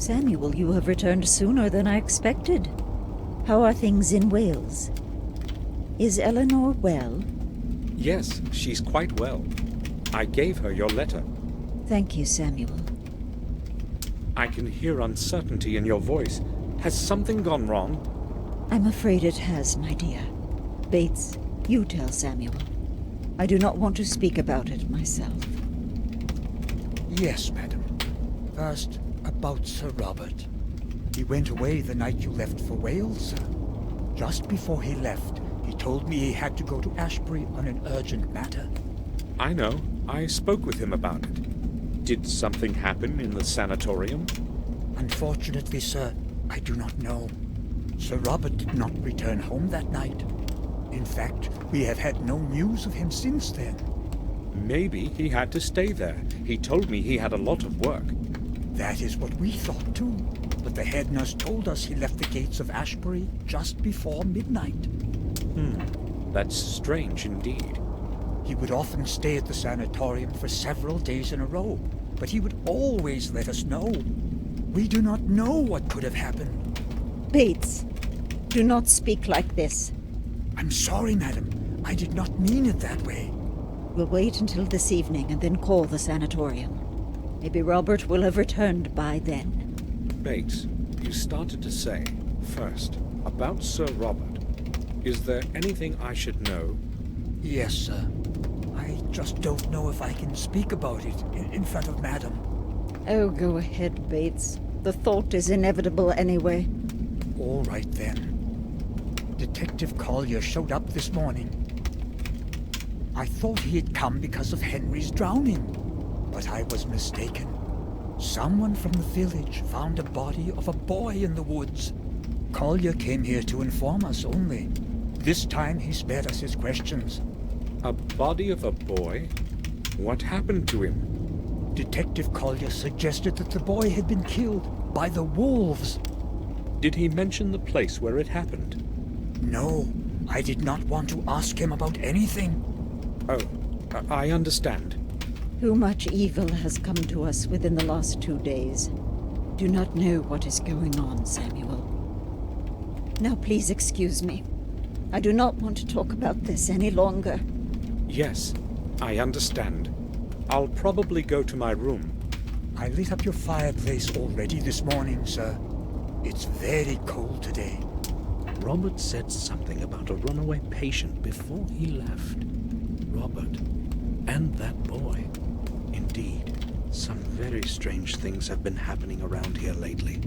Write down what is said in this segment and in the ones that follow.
Samuel, you have returned sooner than I expected. How are things in Wales? Is Eleanor well? Yes, she's quite well. I gave her your letter. Thank you, Samuel. I can hear uncertainty in your voice. Has something gone wrong? I'm afraid it has, my dear. Bates, you tell Samuel. I do not want to speak about it myself. Yes, madam. First, about Sir Robert. He went away the night you left for Wales, sir. Just before he left, he told me he had to go to Ashbury on an urgent matter. I know. I spoke with him about it. Did something happen in the sanatorium? Unfortunately, sir, I do not know. Sir Robert did not return home that night. In fact, we have had no news of him since then. Maybe he had to stay there. He told me he had a lot of work. That is what we thought too. But the head nurse told us he left the gates of Ashbury just before midnight. That's strange indeed. He would often stay at the sanatorium for several days in a row, but he would always let us know. We do not know what could have happened. Bates, do not speak like this. I'm sorry, madam. I did not mean it that way. We'll wait until this evening and then call the sanatorium. Maybe Robert will have returned by then. Bates, you started to say, first, about Sir Robert. Is there anything I should know? Yes, sir. I just don't know if I can speak about it in front of madam. Oh, go ahead, Bates. The thought is inevitable anyway. All right, then. Detective Collier showed up this morning. I thought he had come because of Henry's drowning, but I was mistaken. Someone from the village found a body of a boy in the woods. Collier came here to inform us only. This time he spared us his questions. A body of a boy? What happened to him? Detective Collier suggested that the boy had been killed by the wolves. Did he mention the place where it happened? No, I did not want to ask him about anything. Oh, I understand. Too much evil has come to us within the last 2 days. Do not know what is going on, Samuel. Now please excuse me. I do not want to talk about this any longer. Yes, I understand. I'll probably go to my room. I lit up your fireplace already this morning, sir. It's very cold today. Robert said something about a runaway patient before he left. Robert and that boy. Indeed, some very strange things have been happening around here lately.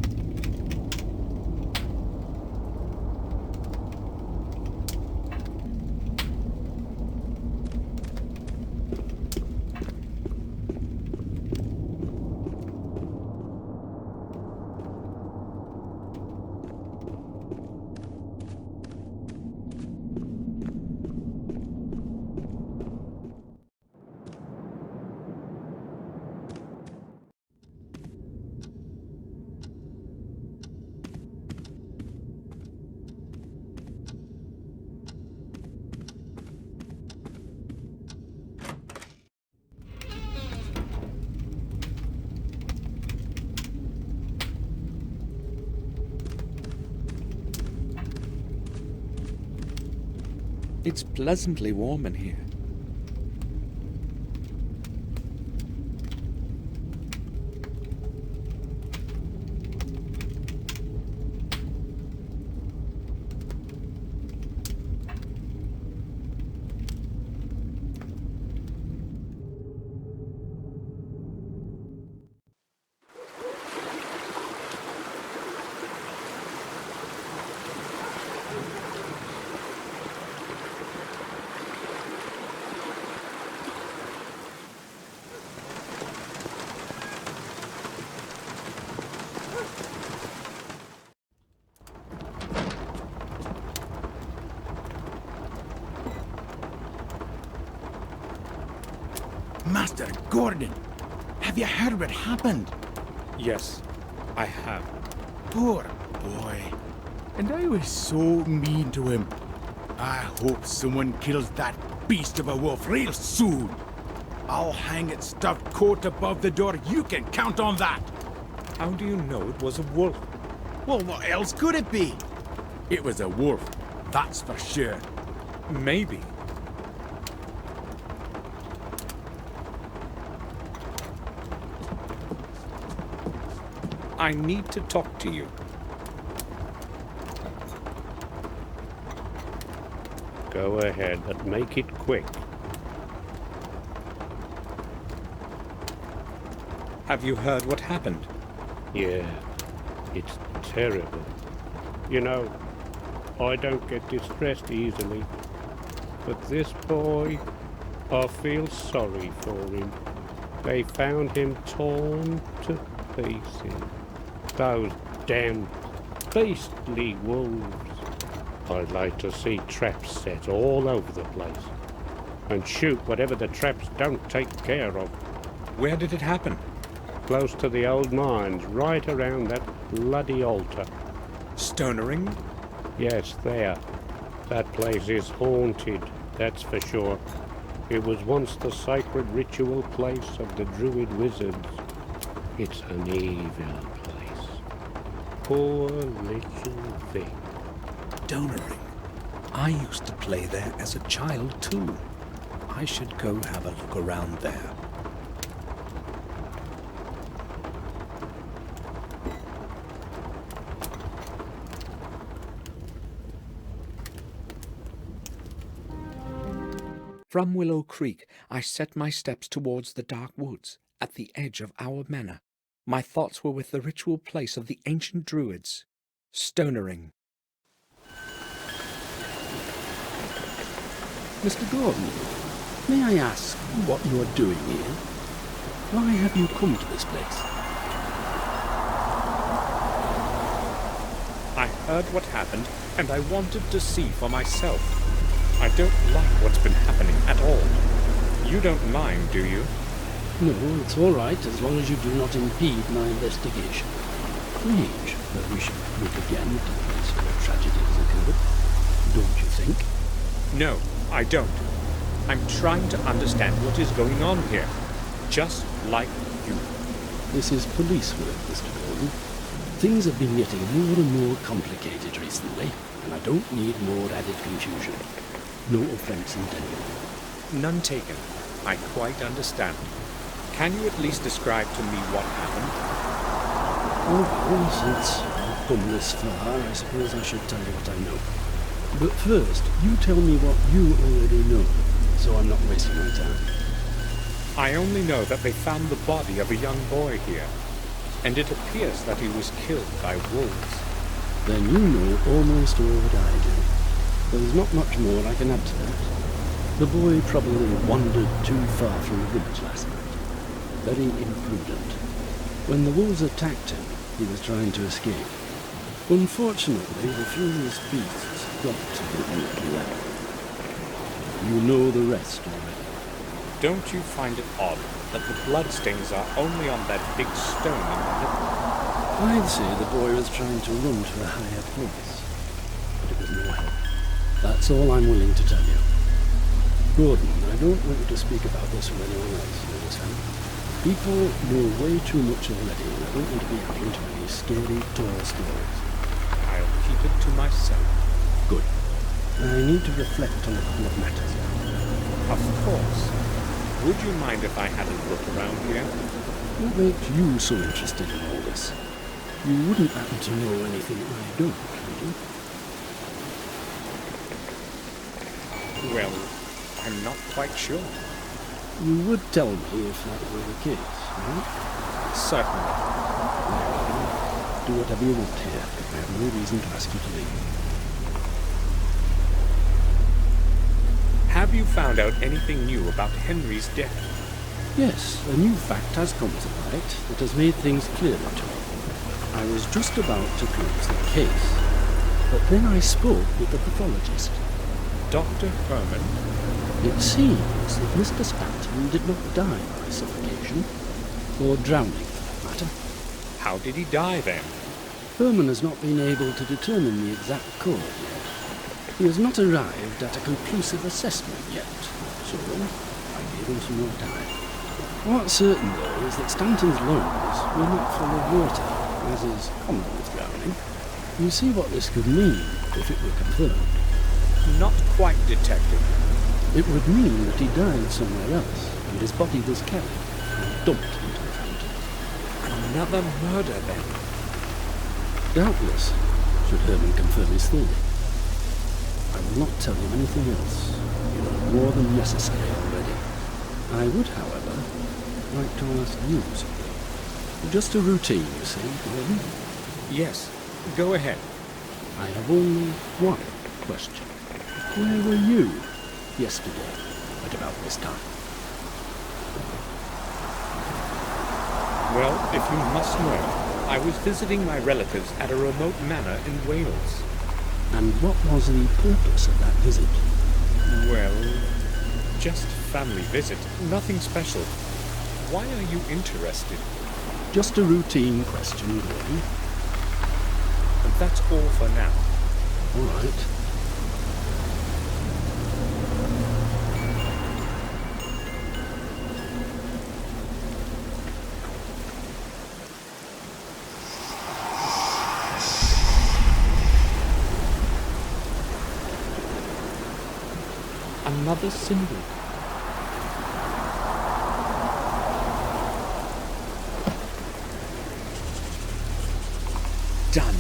It's pleasantly warm in here. Master Gordon, have you heard what happened? Yes, I have. Poor boy. And I was so mean to him. I hope someone kills that beast of a wolf real soon. I'll hang its stuffed coat above the door. You can count on that. How do you know it was a wolf? Well, what else could it be? It was a wolf, that's for sure. Maybe. I need to talk to you. Go ahead, but make it quick. Have you heard what happened? Yeah, it's terrible. You know, I don't get distressed easily. But this boy, I feel sorry for him. They found him torn to pieces. Those damn beastly wolves. I'd like to see traps set all over the place. And shoot whatever the traps don't take care of. Where did it happen? Close to the old mines, right around that bloody altar. Stonering? Yes, there. That place is haunted, that's for sure. It was once the sacred ritual place of the druid wizards. It's an evil place. Poor little thing. Stonering. I used to play there as a child too. I should go have a look around there. From Willow Creek, I set my steps towards the dark woods at the edge of our manor. My thoughts were with the ritual place of the ancient druids, Stonering. Mr. Gordon, may I ask what you are doing here? Why have you come to this place? I heard what happened, and I wanted to see for myself. I don't like what's been happening at all. You don't mind, do you? No, it's all right, as long as you do not impede my investigation. Strange that we should meet again at a place where tragedies occurred. Don't you think? No, I don't. I'm trying to understand what is going on here. Just like you. This is police work, Mr. Gordon. Things have been getting more and more complicated recently, and I don't need more added confusion. No offense intended. None taken. I quite understand. Can you at least describe to me what happened? Oh, well, since I've come this far, I suppose I should tell you what I know. But first, you tell me what you already know, so I'm not wasting my time. I only know that they found the body of a young boy here, and it appears that he was killed by wolves. Then you know almost all that I do. There's not much more I can add to that. The boy probably wandered too far from the village last night. Very imprudent. When the wolves attacked him, he was trying to escape. Unfortunately, the furious beasts got to the little lad. You know the rest already. Don't you find it odd that the bloodstains are only on that big stone in the middle? I'd say the boy was trying to run to a higher place, but it was no help. That's all I'm willing to tell you. Gordon, I don't want you to speak about this with anyone else, you understand? People know way too much already, and I don't want to be adding to any scary, tall stories. I'll keep it to myself. Good. I need to reflect on a couple of matters. Of course. Would you mind if I had a look around here? What makes you so interested in all this? You wouldn't happen to know anything I don't, would you? Well, I'm not quite sure. You would tell me if that were the case, right? Certainly. Do whatever you want here. I have no reason to ask you to leave. Have you found out anything new about Henry's death? Yes, a new fact has come to light that has made things clearer to me. I was just about to close the case, but then I spoke with the pathologist. Dr. Herman? It seems that Mr. Spatton did not die by suffocation, or drowning for that matter. How did he die then? Herman has not been able to determine the exact cause yet. He has not arrived at a conclusive assessment yet, so I gave him some more time. What's certain, though, is that Stanton's lungs were not full of water, as is common with drowning. You see what this could mean if it were confirmed. Not quite, Detective. It would mean that he died somewhere else, and his body was carried and dumped into the fountain. Another murder, then. Doubtless, should Herman confirm his theory. I will not tell you anything else. You know more than necessary already. I would, however, like to ask you something. Just a routine, you see, Herman. Yes, go ahead. I have only one question. Where were you yesterday at about this time? Well, if you must know, I was visiting my relatives at a remote manor in Wales. And what was the purpose of that visit? Well, just family visit. Nothing special. Why are you interested? Just a routine question, really. And that's all for now. All right. Another symbol. Done.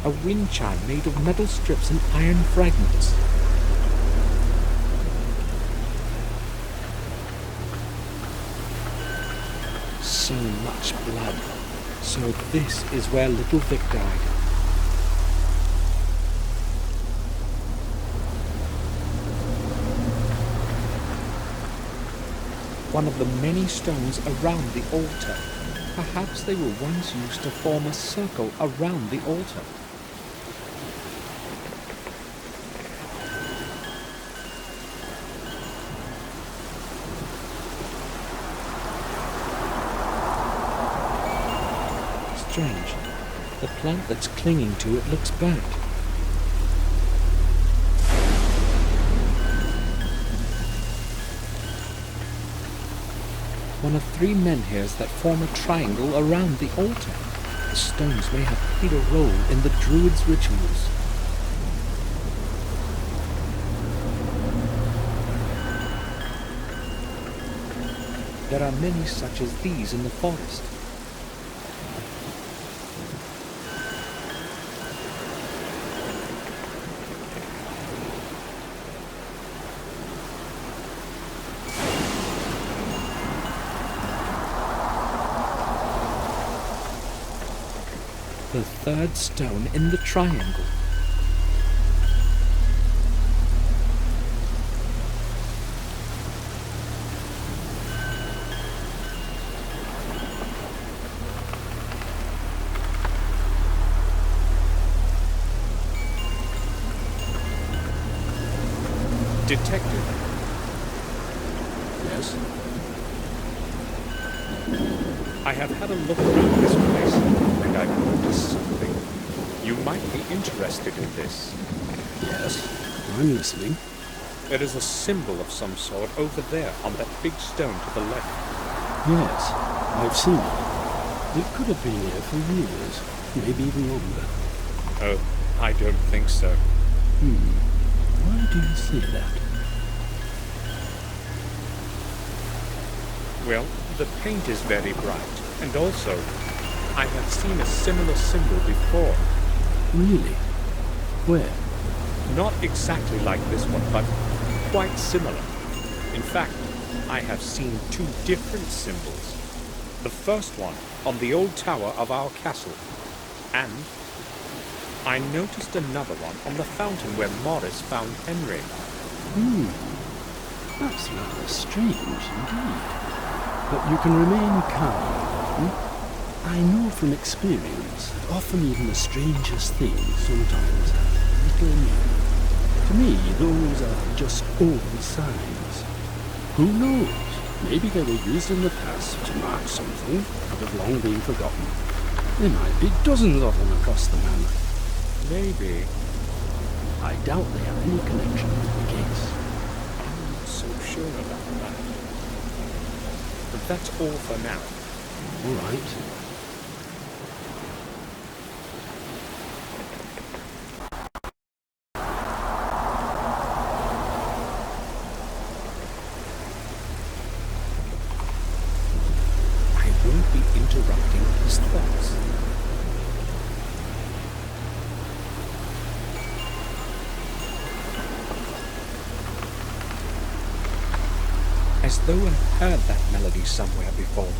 A wind chime made of metal strips and iron fragments. So much blood. So this is where little Vic died. One of the many stones around the altar. Perhaps they were once used to form a circle around the altar. Strange. The plant that's clinging to it looks burnt. One of three menhirs that form a triangle around the altar. The stones may have played a role in the Druids' rituals. There are many such as these in the forest. The third stone in the triangle. Detective. Yes? I have had a look around this place, and I've noticed something. You might be interested in this. Yes, I'm listening. There is a symbol of some sort over there on that big stone to the left. Yes, I've seen it. It could have been here for years, maybe even longer. Oh, I don't think so. Why do you say that? Well, the paint is very bright, and also, I have seen a similar symbol before. Really? Where? Not exactly like this one, but quite similar. In fact, I have seen two different symbols. The first one on the old tower of our castle, and I noticed another one on the fountain where Morris found Henry. That's rather strange indeed. But you can remain calm. I know from experience that often even the strangest things sometimes have little meaning. To me, those are just old signs. Who knows? Maybe they were used in the past to mark something that have long been forgotten. There might be dozens of them across the manor. Maybe. I doubt they have any connection with the case. I'm not so sure about that. But that's all for now. All right. I won't be interrupting his thoughts. As though I've heard that melody somewhere before.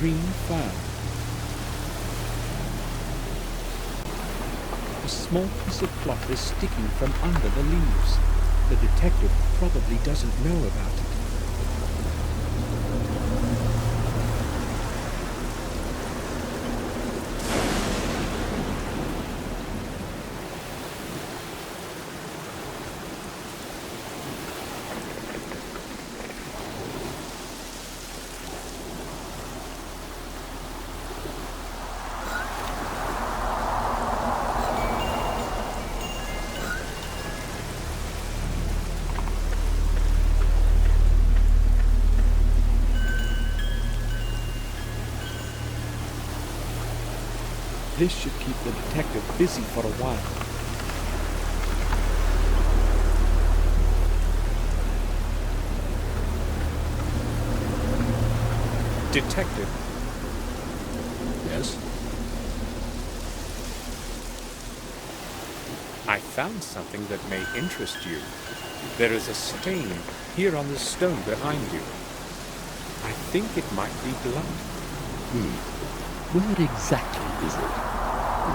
Green fern. A small piece of cloth is sticking from under the leaves. The detective probably doesn't know about it. This should keep the detective busy for a while. Detective. Yes? I found something that may interest you. There is a stain here on the stone behind you. I think it might be blood. Where exactly is it?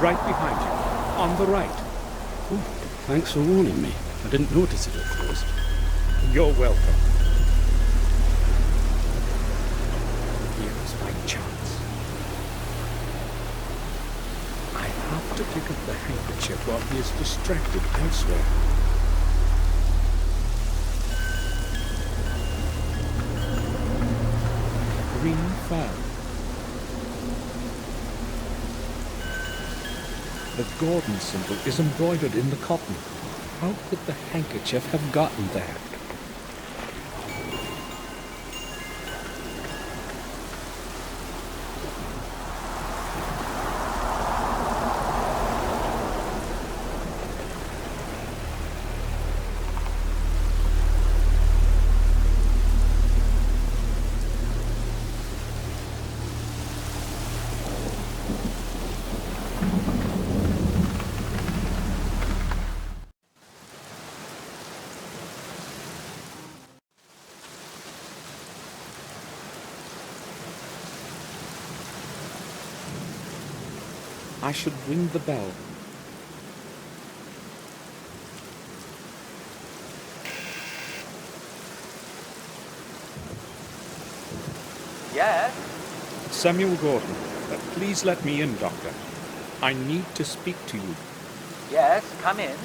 Right behind you, on the right. Oh, thanks for warning me. I didn't notice it at first. You're welcome. Here is my chance. I have to pick up the handkerchief while he is distracted elsewhere. Green fern. The Gordon symbol is embroidered in the cotton. How could the handkerchief have gotten there? I should ring the bell. Yes? Samuel Gordon, please let me in, Doctor. I need to speak to you. Yes, come in.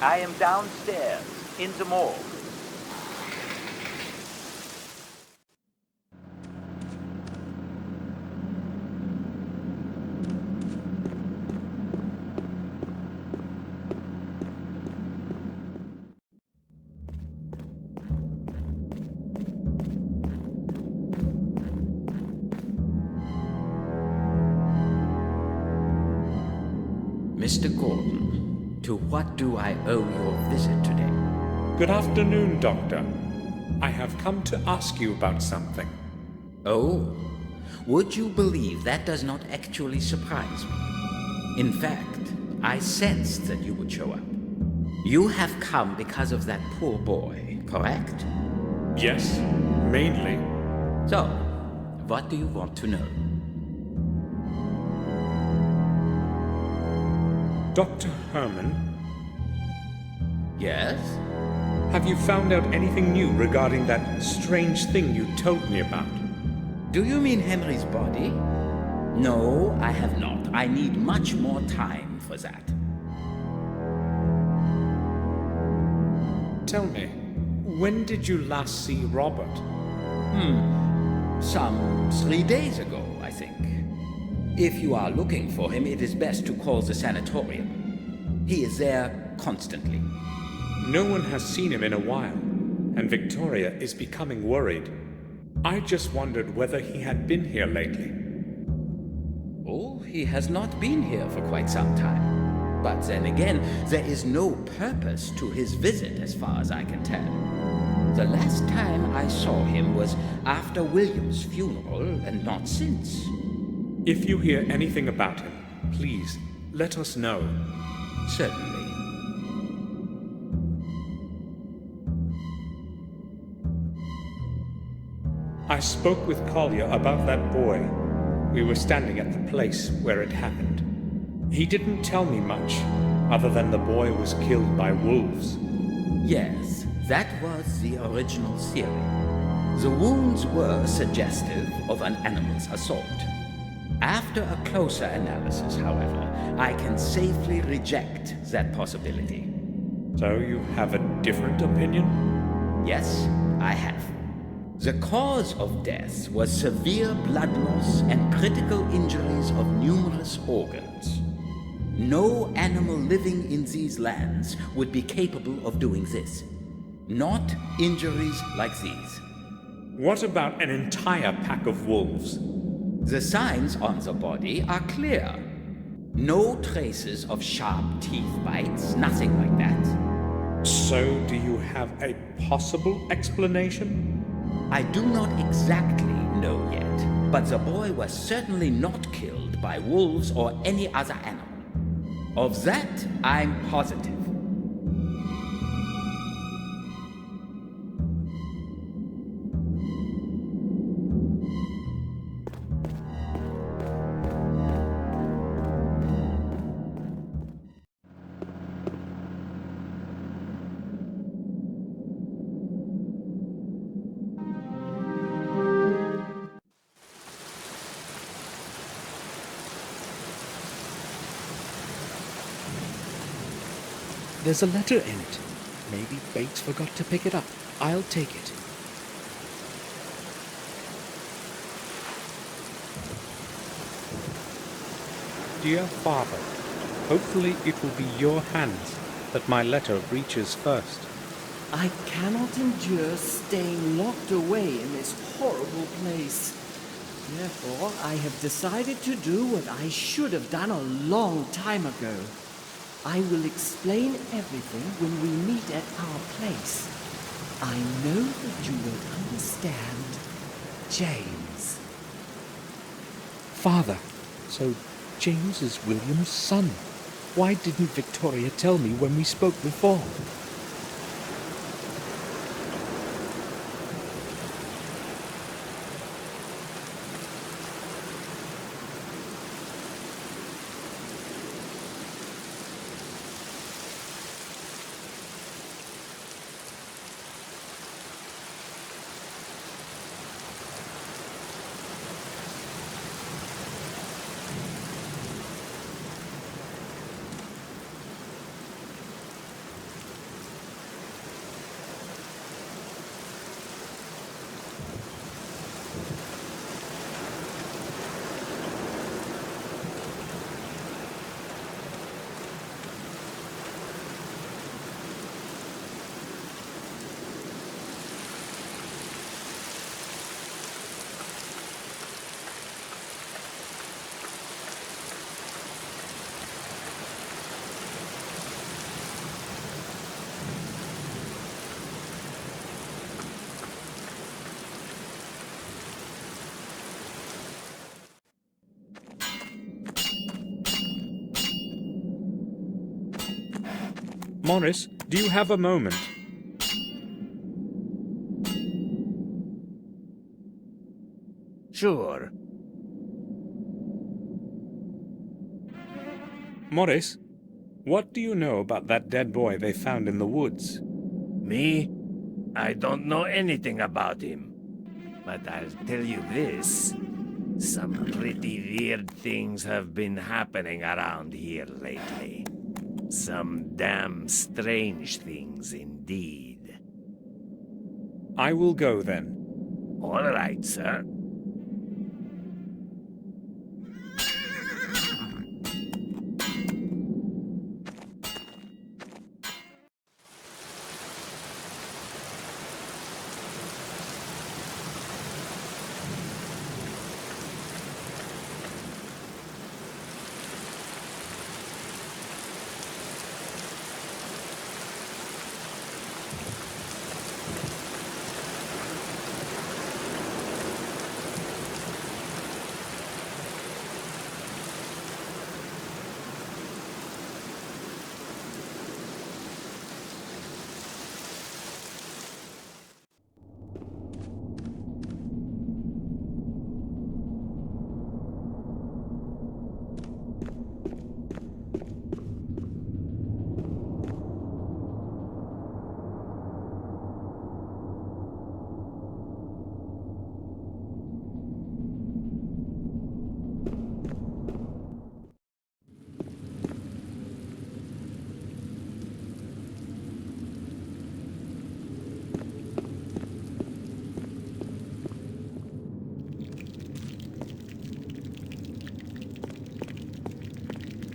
I am downstairs, in the morgue. Mr. Gordon, to what do I owe your visit today? Good afternoon, Doctor. I have come to ask you about something. Oh, would you believe that does not actually surprise me? In fact, I sensed that you would show up. You have come because of that poor boy, correct? Yes, mainly. So, what do you want to know? Dr. Herman, Yes? have you found out anything new regarding that strange thing you told me about? Do you mean Henry's body? No, I have not. I need much more time for that. Tell me, when did you last see Robert? Some 3 days ago, I think. If you are looking for him, it is best to call the sanatorium. He is there constantly. No one has seen him in a while, and Victoria is becoming worried. I just wondered whether he had been here lately. Oh, he has not been here for quite some time. But then again, there is no purpose to his visit as far as I can tell. The last time I saw him was after William's funeral, and not since. If you hear anything about him, please let us know. Certainly. I spoke with Collier about that boy. We were standing at the place where it happened. He didn't tell me much, other than the boy was killed by wolves. Yes, that was the original theory. The wounds were suggestive of an animal's assault. After a closer analysis, however, I can safely reject that possibility. So you have a different opinion? Yes, I have. The cause of death was severe blood loss and critical injuries of numerous organs. No animal living in these lands would be capable of doing this. Not injuries like these. What about an entire pack of wolves? The signs on the body are clear. No traces of sharp teeth bites, nothing like that. So do you have a possible explanation? I do not exactly know yet, but the boy was certainly not killed by wolves or any other animal. Of that, I'm positive. There's a letter in it. Maybe Bates forgot to pick it up. I'll take it. Dear Father, hopefully it will be your hands that my letter reaches first. I cannot endure staying locked away in this horrible place. Therefore, I have decided to do what I should have done a long time ago. I will explain everything when we meet at our place. I know that you will understand. James. Father, so James is William's son. Why didn't Victoria tell me when we spoke before? Morris, do you have a moment? Sure. Morris, what do you know about that dead boy they found in the woods? Me? I don't know anything about him. But I'll tell you this. Some pretty weird things have been happening around here lately. Some damn strange things indeed. I will go then. All right, sir.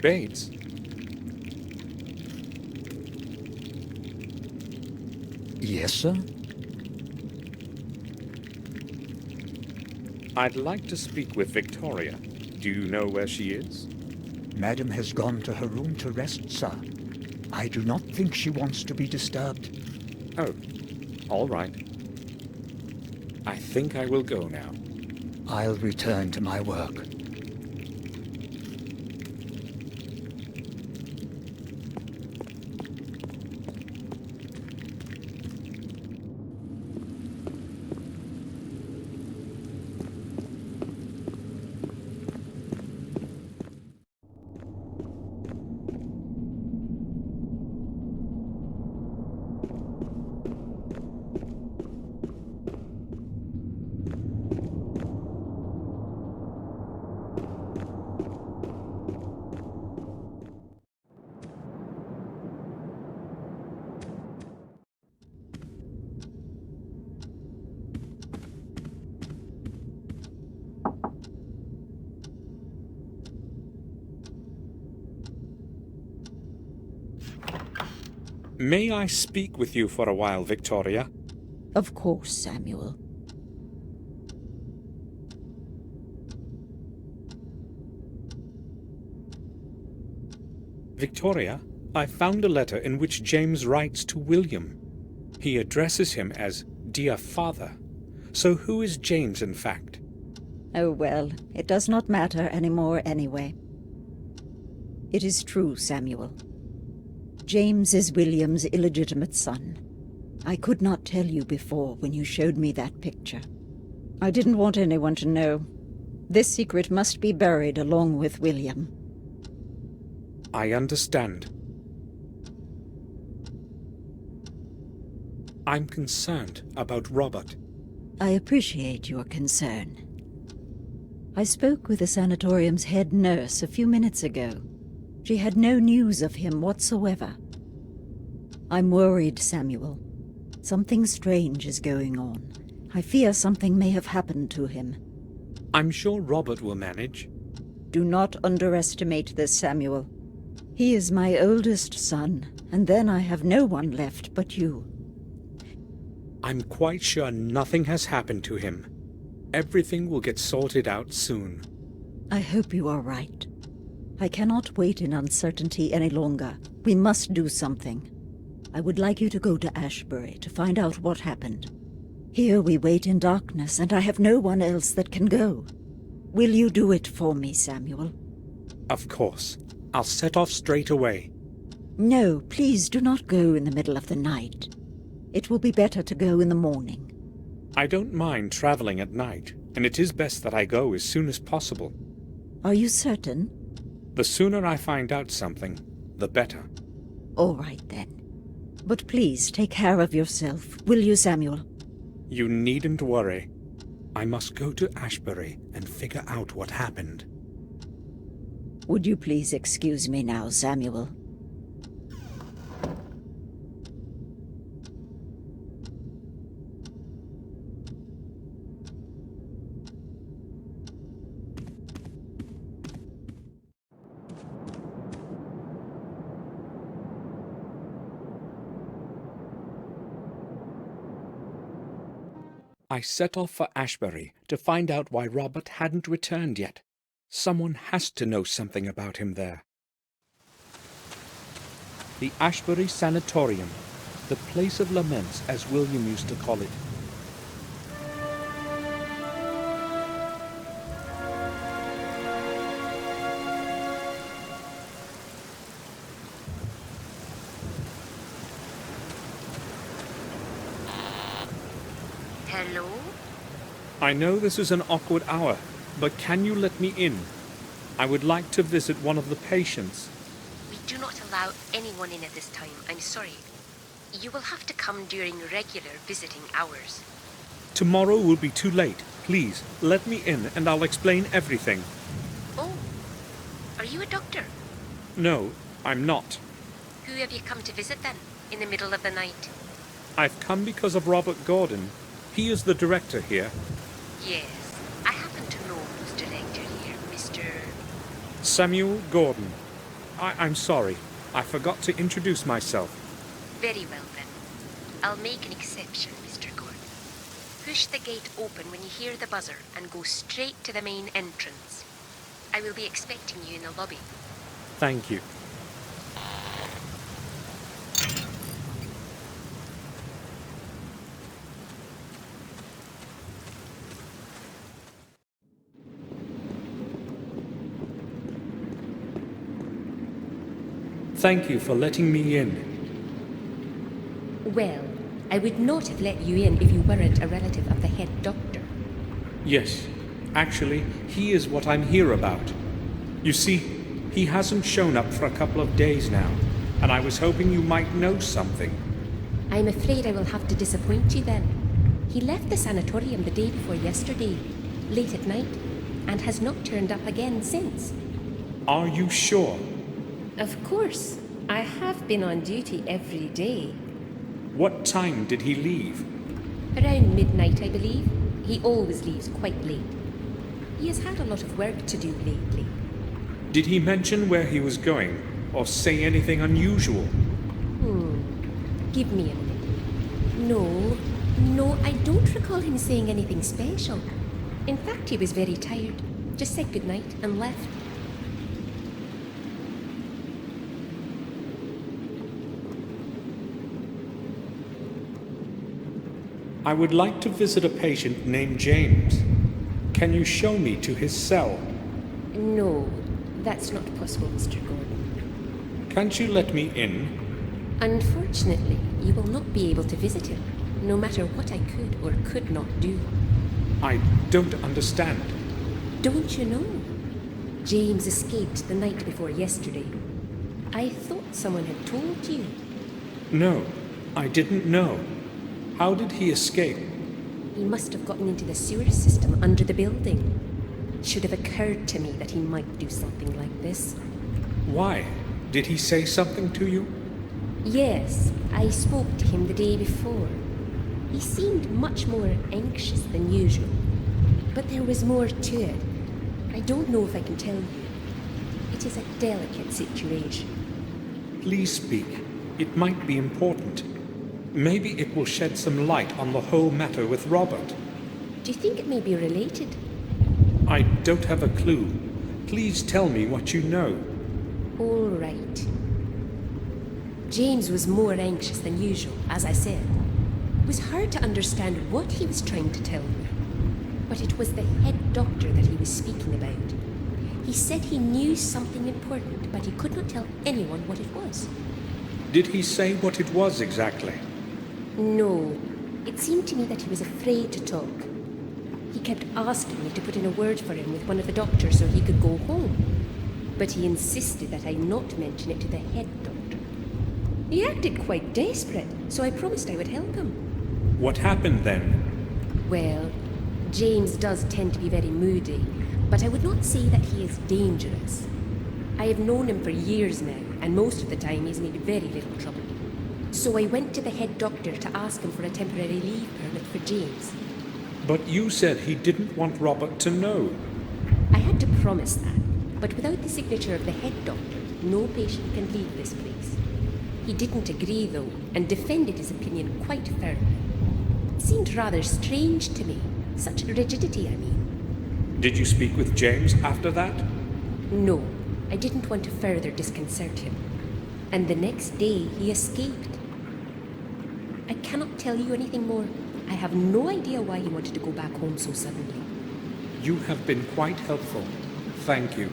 Bates? Yes, sir? I'd like to speak with Victoria. Do you know where she is? Madam has gone to her room to rest, sir. I do not think she wants to be disturbed. Oh, all right. I think I will go now. I'll return to my work. May I speak with you for a while, Victoria? Of course, Samuel. Victoria, I found a letter in which James writes to William. He addresses him as Dear Father. So who is James, in fact? Oh well, it does not matter anymore anyway. It is true, Samuel. James is William's illegitimate son. I could not tell you before when you showed me that picture. I didn't want anyone to know. This secret must be buried along with William. I understand. I'm concerned about Robert. I appreciate your concern. I spoke with the sanatorium's head nurse a few minutes ago. She had no news of him whatsoever. I'm worried, Samuel. Something strange is going on. I fear something may have happened to him. I'm sure Robert will manage. Do not underestimate this, Samuel. He is my oldest son, and then I have no one left but you. I'm quite sure nothing has happened to him. Everything will get sorted out soon. I hope you are right. I cannot wait in uncertainty any longer. We must do something. I would like you to go to Ashbury to find out what happened. Here we wait in darkness, and I have no one else that can go. Will you do it for me, Samuel? Of course. I'll set off straight away. No, please do not go in the middle of the night. It will be better to go in the morning. I don't mind traveling at night, and it is best that I go as soon as possible. Are you certain? The sooner I find out something, the better. All right, then. But please take care of yourself, will you, Samuel? You needn't worry. I must go to Ashbury and figure out what happened. Would you please excuse me now, Samuel? I set off for Ashbury to find out why Robert hadn't returned yet. Someone has to know something about him there. The Ashbury Sanatorium, the place of laments as William used to call it. Hello? I know this is an awkward hour, but can you let me in? I would like to visit one of the patients. We do not allow anyone in at this time. I'm sorry. You will have to come during regular visiting hours. Tomorrow will be too late. Please, let me in and I'll explain everything. Oh, are you a doctor? No, I'm not. Who have you come to visit then, in the middle of the night? I've come because of Robert Gordon. He is the director here. Yes, I happen to know who's director here, Mr. Samuel Gordon. I'm sorry. I forgot to introduce myself. Very well then. I'll make an exception, Mr. Gordon. Push the gate open when you hear the buzzer and go straight to the main entrance. I will be expecting you in the lobby. Thank you. Thank you for letting me in. Well, I would not have let you in if you weren't a relative of the head doctor. Yes, actually, he is what I'm here about. You see, he hasn't shown up for a couple of days now, and I was hoping you might know something. I'm afraid I will have to disappoint you then. He left the sanatorium the day before yesterday, late at night, and has not turned up again since. Are you sure? Of course. I have been on duty every day. What time did he leave? Around midnight, I believe. He always leaves quite late. He has had a lot of work to do lately. Did he mention where he was going, or say anything unusual? Give me a minute. No, I don't recall him saying anything special. In fact, he was very tired. Just said goodnight and left. I would like to visit a patient named James. Can you show me to his cell? No, that's not possible, Mr. Gordon. Can't you let me in? Unfortunately, you will not be able to visit him, no matter what I could or could not do. I don't understand. Don't you know? James escaped the night before yesterday. I thought someone had told you. No, I didn't know. How did he escape? He must have gotten into the sewer system under the building. It should have occurred to me that he might do something like this. Why? Did he say something to you? Yes, I spoke to him the day before. He seemed much more anxious than usual. But there was more to it. I don't know if I can tell you. It is a delicate situation. Please speak. It might be important. Maybe it will shed some light on the whole matter with Robert. Do you think it may be related? I don't have a clue. Please tell me what you know. All right. James was more anxious than usual, as I said. It was hard to understand what he was trying to tell me. But it was the head doctor that he was speaking about. He said he knew something important, but he could not tell anyone what it was. Did he say what it was exactly? No. It seemed to me that he was afraid to talk. He kept asking me to put in a word for him with one of the doctors so he could go home. But he insisted that I not mention it to the head doctor. He acted quite desperate, so I promised I would help him. What happened then? Well, James does tend to be very moody, but I would not say that he is dangerous. I have known him for years now, and most of the time he's made very little trouble. So I went to the head doctor to ask him for a temporary leave permit for James. But you said he didn't want Robert to know. I had to promise that, but without the signature of the head doctor, no patient can leave this place. He didn't agree, though, and defended his opinion quite firmly. It seemed rather strange to me. Such rigidity, I mean. Did you speak with James after that? No, I didn't want to further disconcert him. And the next day, he escaped. I cannot tell you anything more. I have no idea why he wanted to go back home so suddenly. You have been quite helpful. Thank you.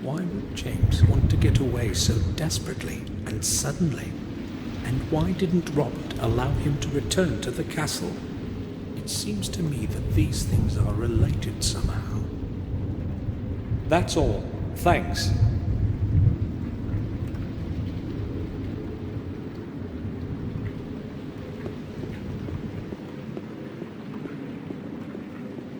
Why would James want to get away so desperately and suddenly? And why didn't Robert allow him to return to the castle? It seems to me that these things are related somehow. That's all. Thanks.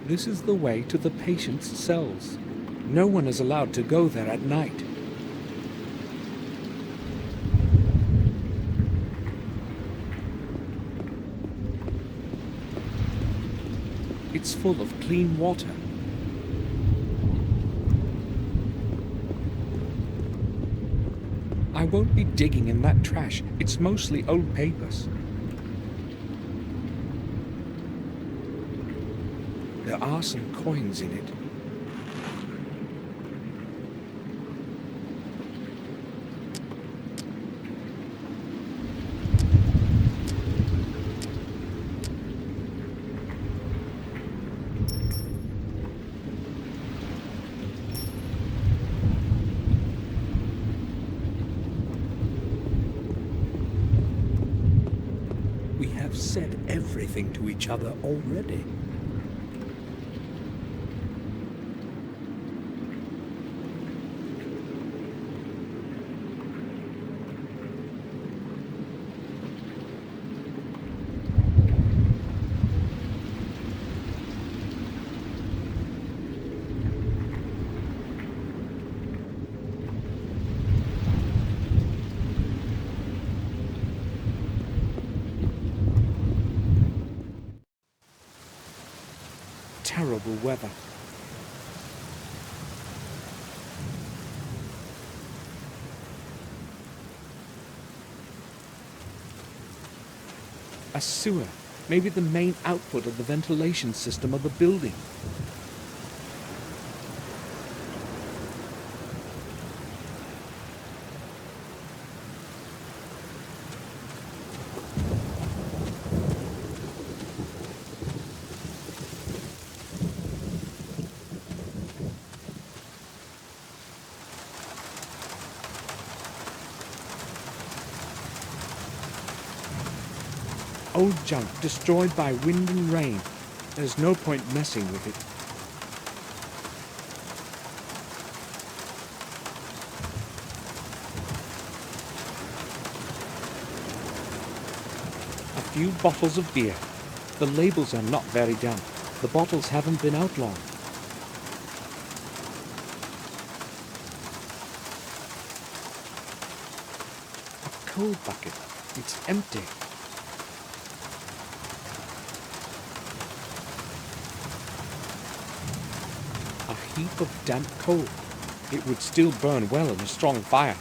This is the way to the patient's cells. No one is allowed to go there at night. It's full of clean water. I won't be digging in that trash. It's mostly old papers. There are some coins in it. We have said everything to each other already. Terrible weather. A sewer, maybe the main output of the ventilation system of the building. Old junk destroyed by wind and rain. There's no point messing with it. A few bottles of beer. The labels are not very damp. The bottles haven't been out long. A coal bucket. It's empty. A heap of damp coal. It would still burn well in a strong fire.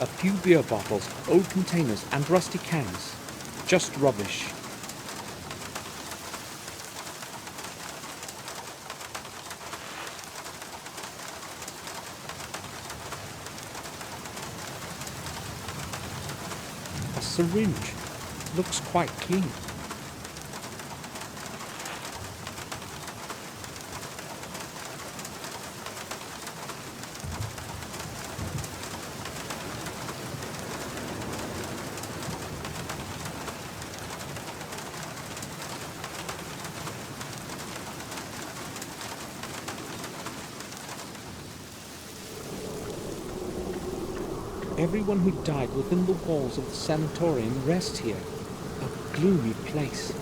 A few beer bottles, old containers, and rusty cans. Just rubbish. A syringe. looks quite clean. Everyone who died within the walls of the sanatorium rests here. A gloomy place.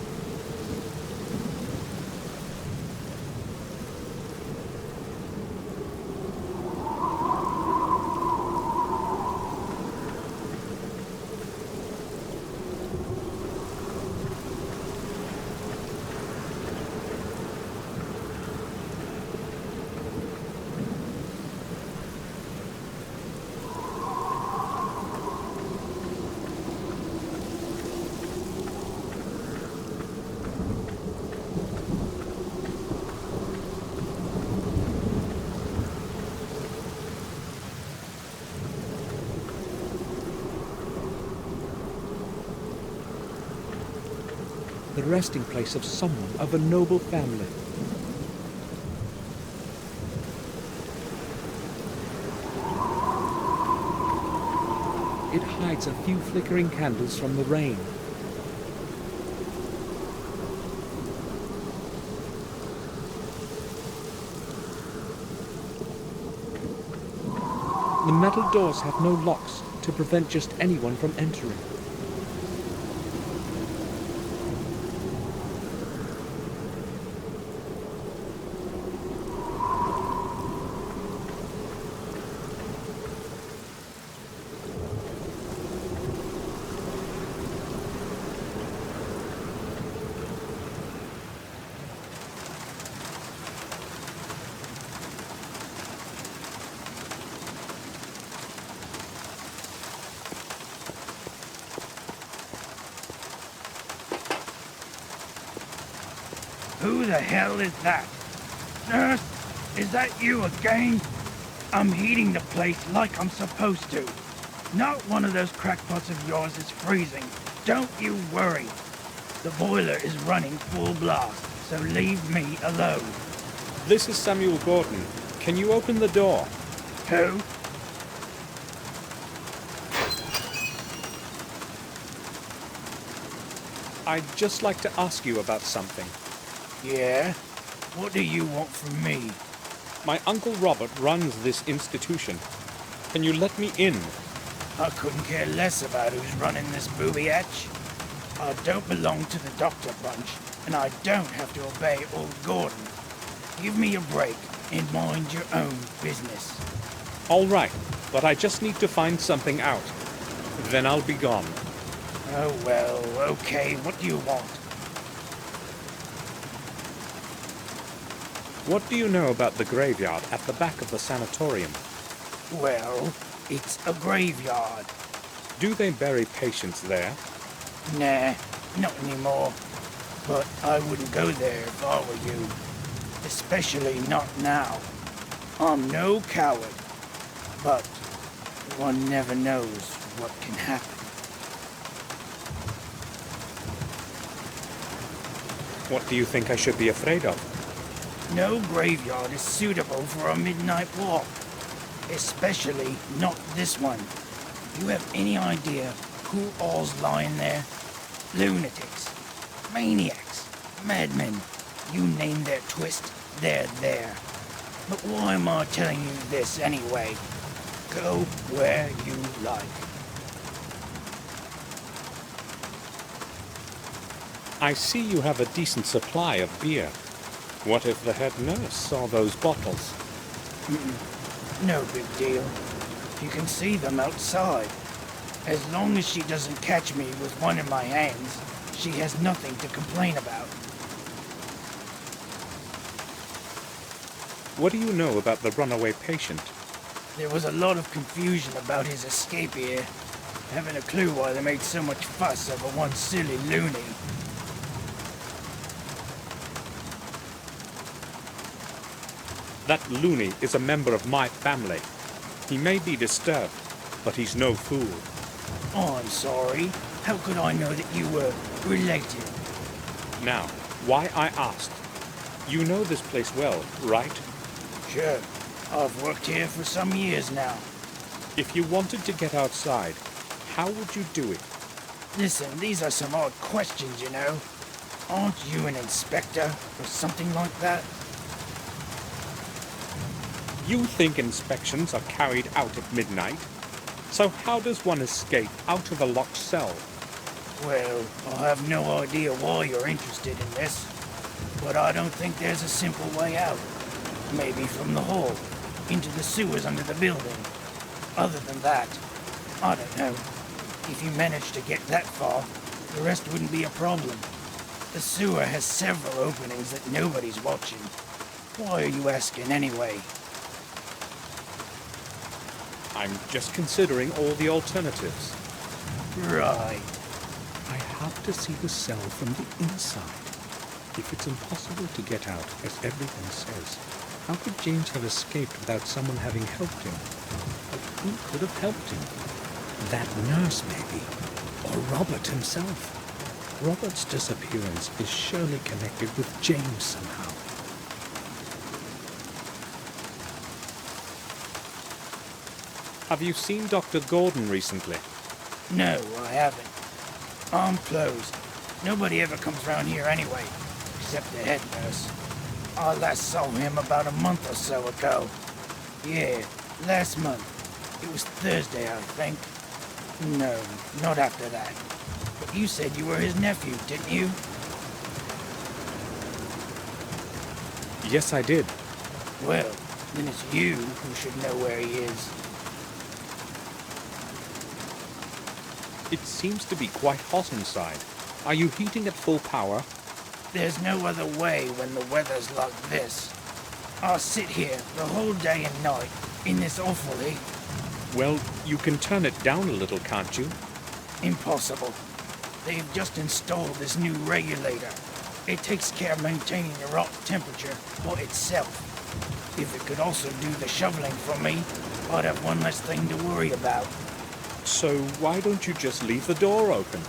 The resting place of someone of a noble family. It hides a few flickering candles from the rain. The metal doors have no locks to prevent just anyone from entering. Who the hell is that? Nurse, is that you again? I'm heating the place like I'm supposed to. Not one of those crackpots of yours is freezing. Don't you worry. The boiler is running full blast, so leave me alone. This is Samuel Gordon. Can you open the door? Who? I'd just like to ask you about something. Yeah? What do you want from me? My Uncle Robert runs this institution. Can you let me in? I couldn't care less about who's running this booby hatch. I don't belong to the doctor bunch, and I don't have to obey old Gordon. Give me a break and mind your own business. All right, but I just need to find something out. Then I'll be gone. Oh well, okay, what do you want? What do you know about the graveyard at the back of the sanatorium? Well, it's a graveyard. Do they bury patients there? Nah, not anymore. But I wouldn't go there if I were you. Especially not now. I'm no coward. But one never knows what can happen. What do you think I should be afraid of? No graveyard is suitable for a midnight walk. Especially not this one. You have any idea who all's lying there? Lunatics, maniacs, madmen. You name their twist, they're there. But why am I telling you this anyway? Go where you like. I see you have a decent supply of beer. What if the head nurse saw those bottles? No big deal. You can see them outside. As long as she doesn't catch me with one in my hands, she has nothing to complain about. What do you know about the runaway patient? There was a lot of confusion about his escape here. Haven't a clue why they made so much fuss over one silly loony. That loony is a member of my family. He may be disturbed, but he's no fool. Oh, I'm sorry. How could I know that you were related? Now, why I asked. You know this place well, right? Sure. I've worked here for some years now. If you wanted to get outside, how would you do it? Listen, these are some odd questions, you know. Aren't you an inspector or something like that? You think inspections are carried out at midnight? So how does one escape out of a locked cell? Well, I have no idea why you're interested in this, but I don't think there's a simple way out. Maybe from the hall, into the sewers under the building. Other than that, I don't know. If you manage to get that far, the rest wouldn't be a problem. The sewer has several openings that nobody's watching. Why are you asking anyway? I'm just considering all the alternatives. Right. I have to see the cell from the inside. If it's impossible to get out, as everyone says, how could James have escaped without someone having helped him? But who could have helped him? That nurse, maybe. Or Robert himself. Robert's disappearance is surely connected with James somehow. Have you seen Dr. Gordon recently? No, I haven't. I'm closed. Nobody ever comes around here anyway, except the head nurse. I last saw him about a month or so ago. Yeah, last month. It was Thursday, I think. No, not after that. But you said you were his nephew, didn't you? Yes, I did. Well, then it's you who should know where he is. It seems to be quite hot inside. Are you heating at full power? There's no other way when the weather's like this. I'll sit here the whole day and night in this awful heat. Well, you can turn it down a little, can't you? Impossible. They've just installed this new regulator. It takes care of maintaining the rock temperature by itself. If it could also do the shoveling for me, I'd have one less thing to worry about. So why don't you just leave the door open?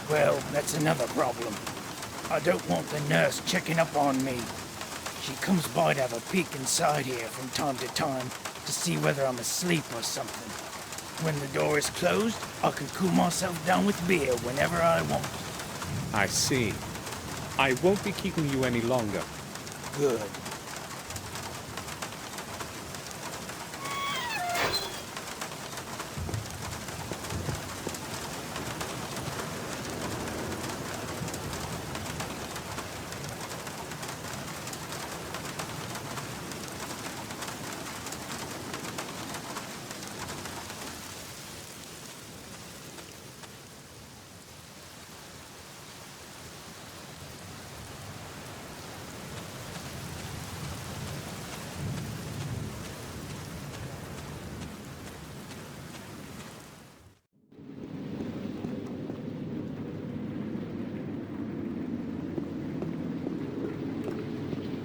Well, that's another problem. I don't want the nurse checking up on me. She comes by to have a peek inside here from time to time to see whether I'm asleep or something. When the door is closed, I can cool myself down with beer whenever I want. I see. I won't be keeping you any longer. Good.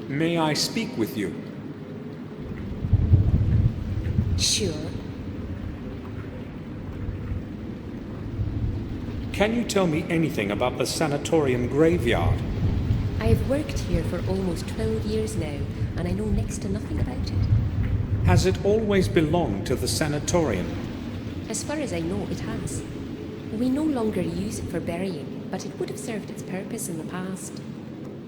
May I speak with you? Sure. Can you tell me anything about the sanatorium graveyard? I've worked here for almost 12 years now, and I know next to nothing about it. Has it always belonged to the sanatorium? As far as I know, it has. We no longer use it for burying, but it would have served its purpose in the past.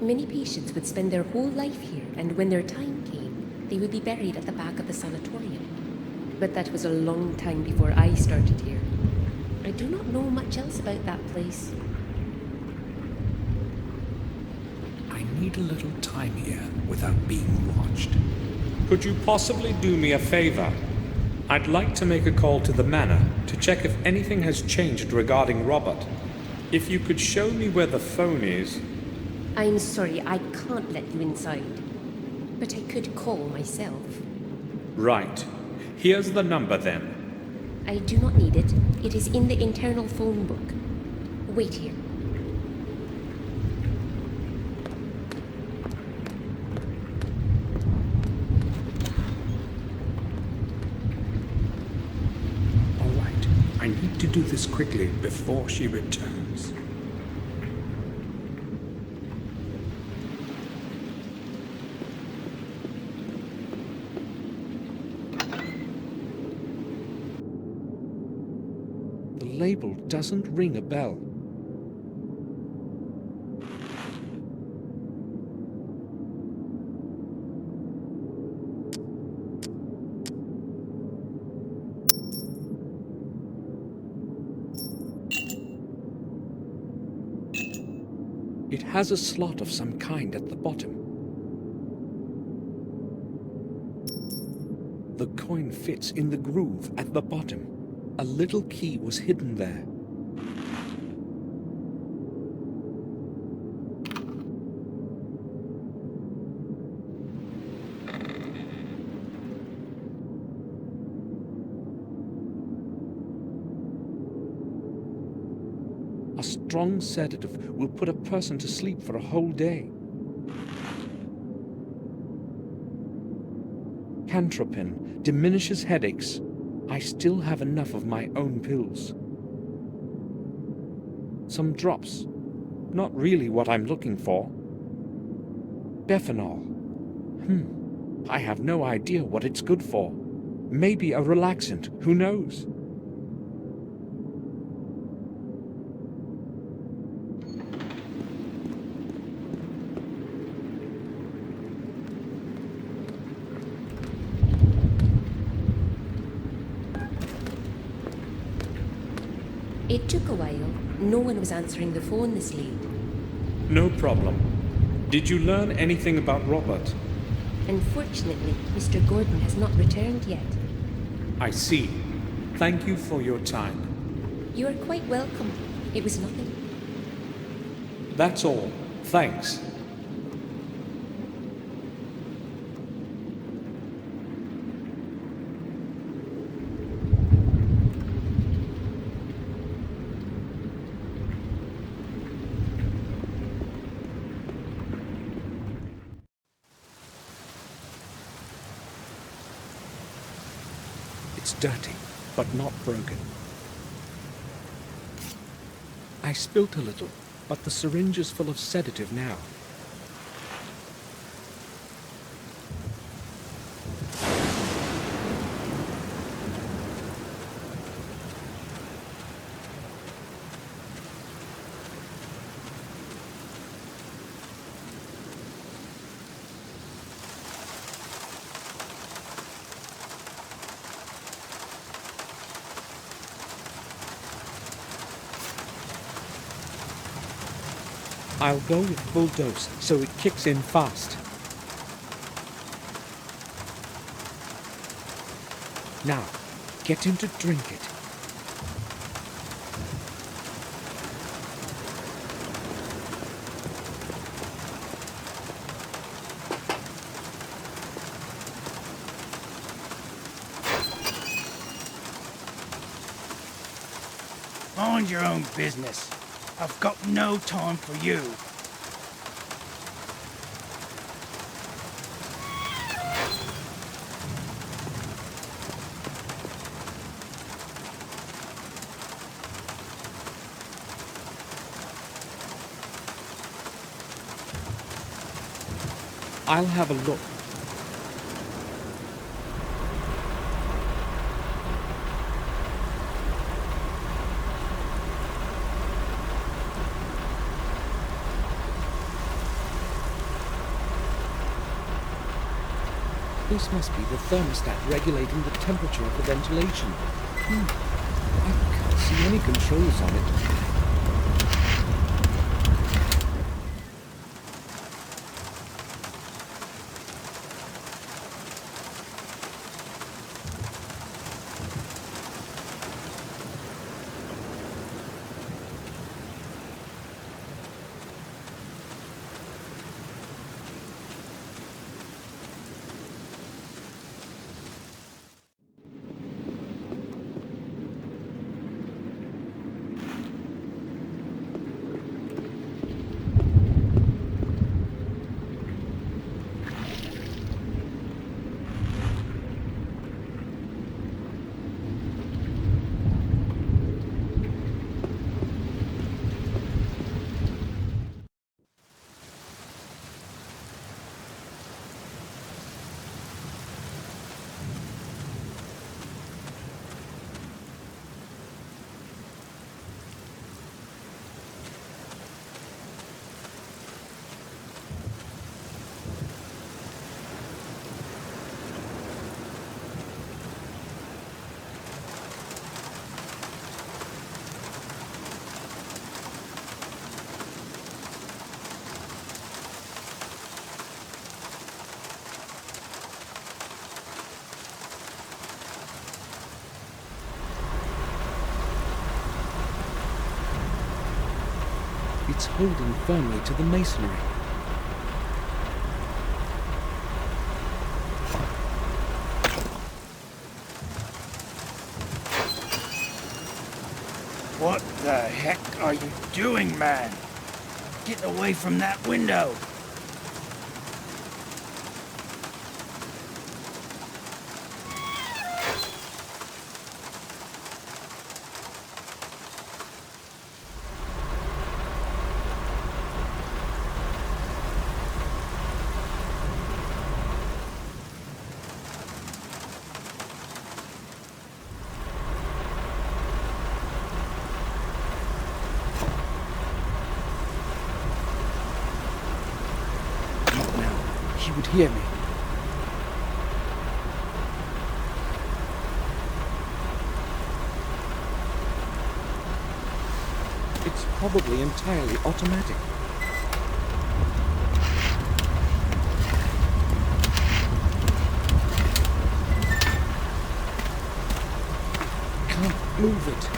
Many patients would spend their whole life here, and when their time came, they would be buried at the back of the sanatorium. But that was a long time before I started here. I do not know much else about that place. I need a little time here without being watched. Could you possibly do me a favor? I'd like to make a call to the manor to check if anything has changed regarding Robert. If you could show me where the phone is... I'm sorry, I can't let you inside. But I could call myself. Right. Here's the number then. I do not need it. It is in the internal phone book. Wait here. All right. I need to do this quickly before she returns. The label doesn't ring a bell. It has a slot of some kind at the bottom. The coin fits in the groove at the bottom. A little key was hidden there. A strong sedative will put a person to sleep for a whole day. Cantropin diminishes headaches. I still have enough of my own pills. Some drops. Not really what I'm looking for. Bephenol. I have no idea what it's good for. Maybe a relaxant, who knows? It took a while. No one was answering the phone this late. No problem. Did you learn anything about Robert? Unfortunately, Mr. Gordon has not returned yet. I see. Thank you for your time. You are quite welcome. It was nothing. That's all. Thanks. It's dirty, but not broken. I spilt a little, but the syringe is full of sedative now. I'll go with full dose, so it kicks in fast. Now, get him to drink it. Mind your own business. I've got no time for you. I'll have a look. This must be the thermostat regulating the temperature of the ventilation. I can't see any controls on it. It's holding firmly to the masonry. What the heck are you doing, man? Get away from that window! He would hear me. It's probably entirely automatic. Can't move it.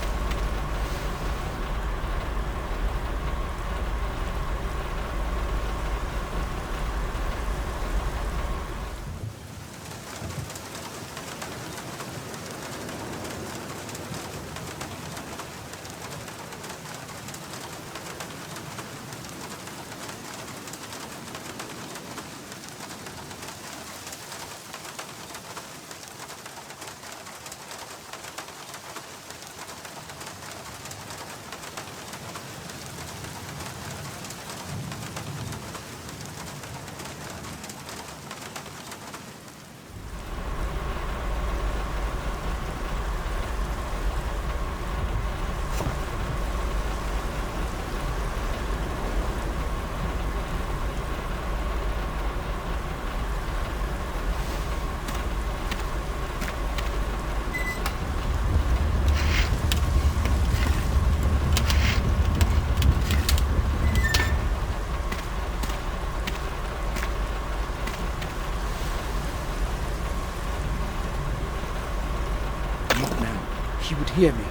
He would hear me.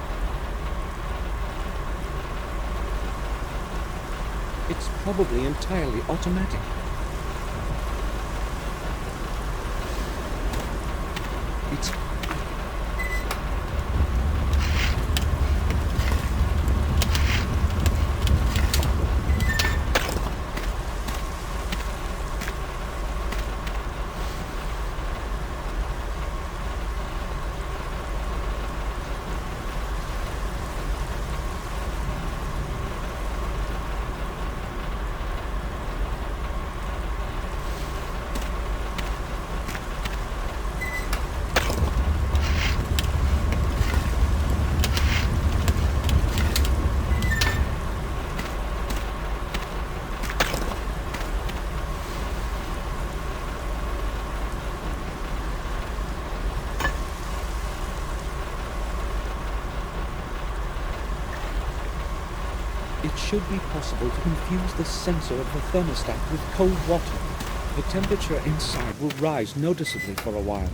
It's probably entirely automatic. It's... It should be possible to infuse the sensor of the thermostat with cold water. The temperature inside will rise noticeably for a while.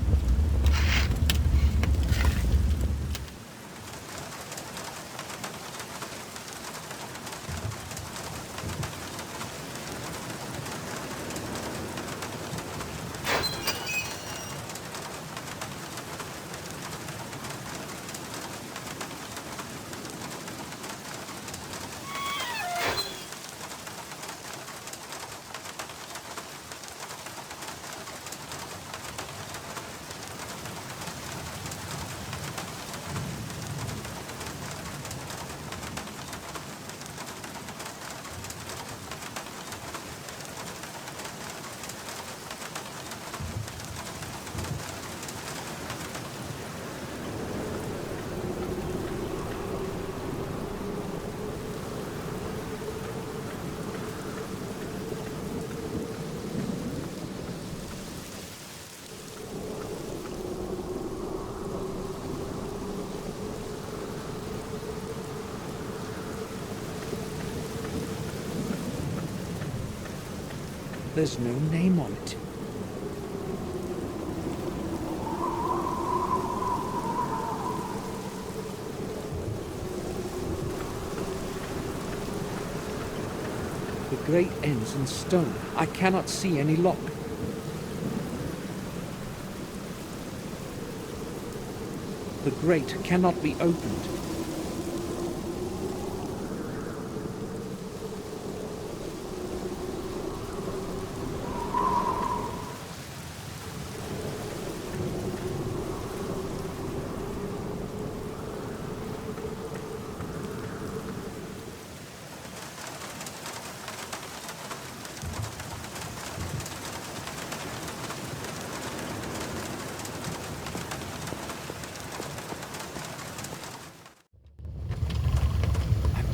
There's no name on it. The grate ends in stone. I cannot see any lock. The grate cannot be opened.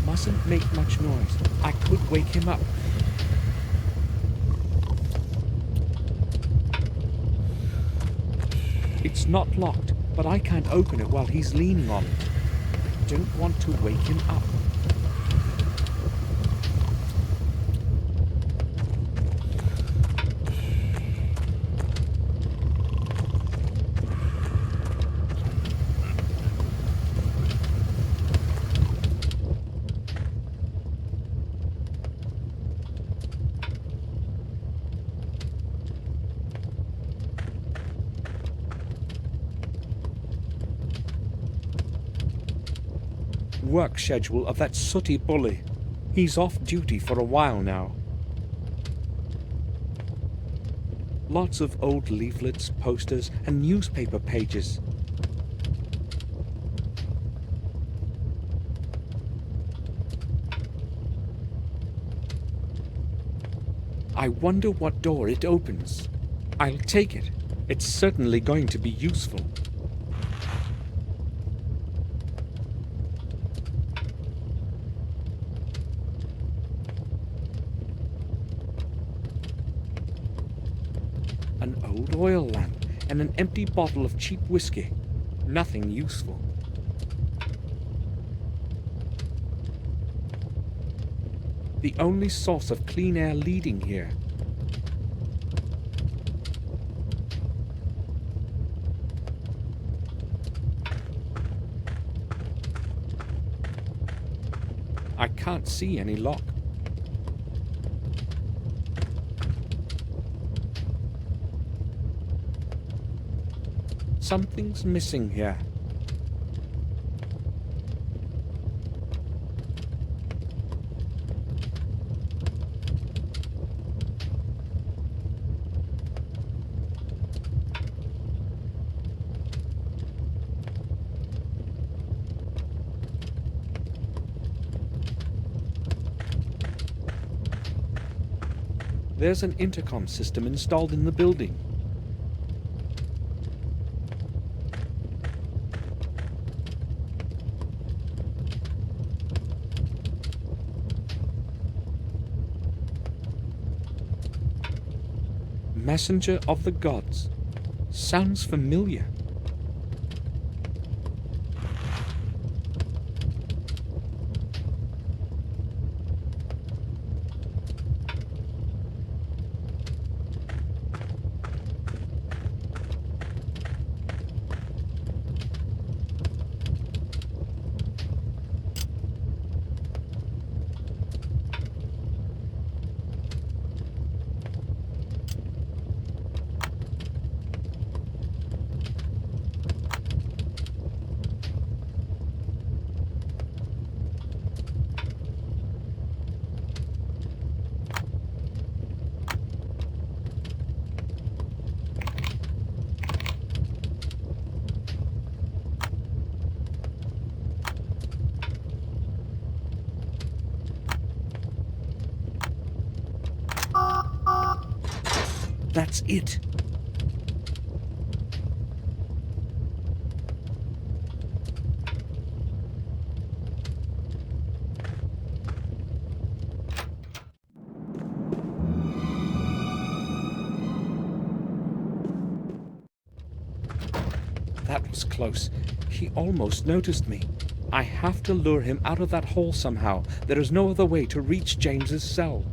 Mustn't make much noise. I could wake him up. It's not locked, but I can't open it while he's leaning on it. I don't want to wake him up. Work schedule of that sooty bully. He's off duty for a while now. Lots of old leaflets, posters, and newspaper pages. I wonder what door it opens. I'll take it. It's certainly going to be useful. An old oil lamp and an empty bottle of cheap whiskey. Nothing useful. The only source of clean air leading here. I can't see any lock. Something's missing here. There's an intercom system installed in the building. Messenger of the gods. Sounds familiar. That's it. That was close. He almost noticed me. I have to lure him out of that hole somehow. There is no other way to reach James's cell.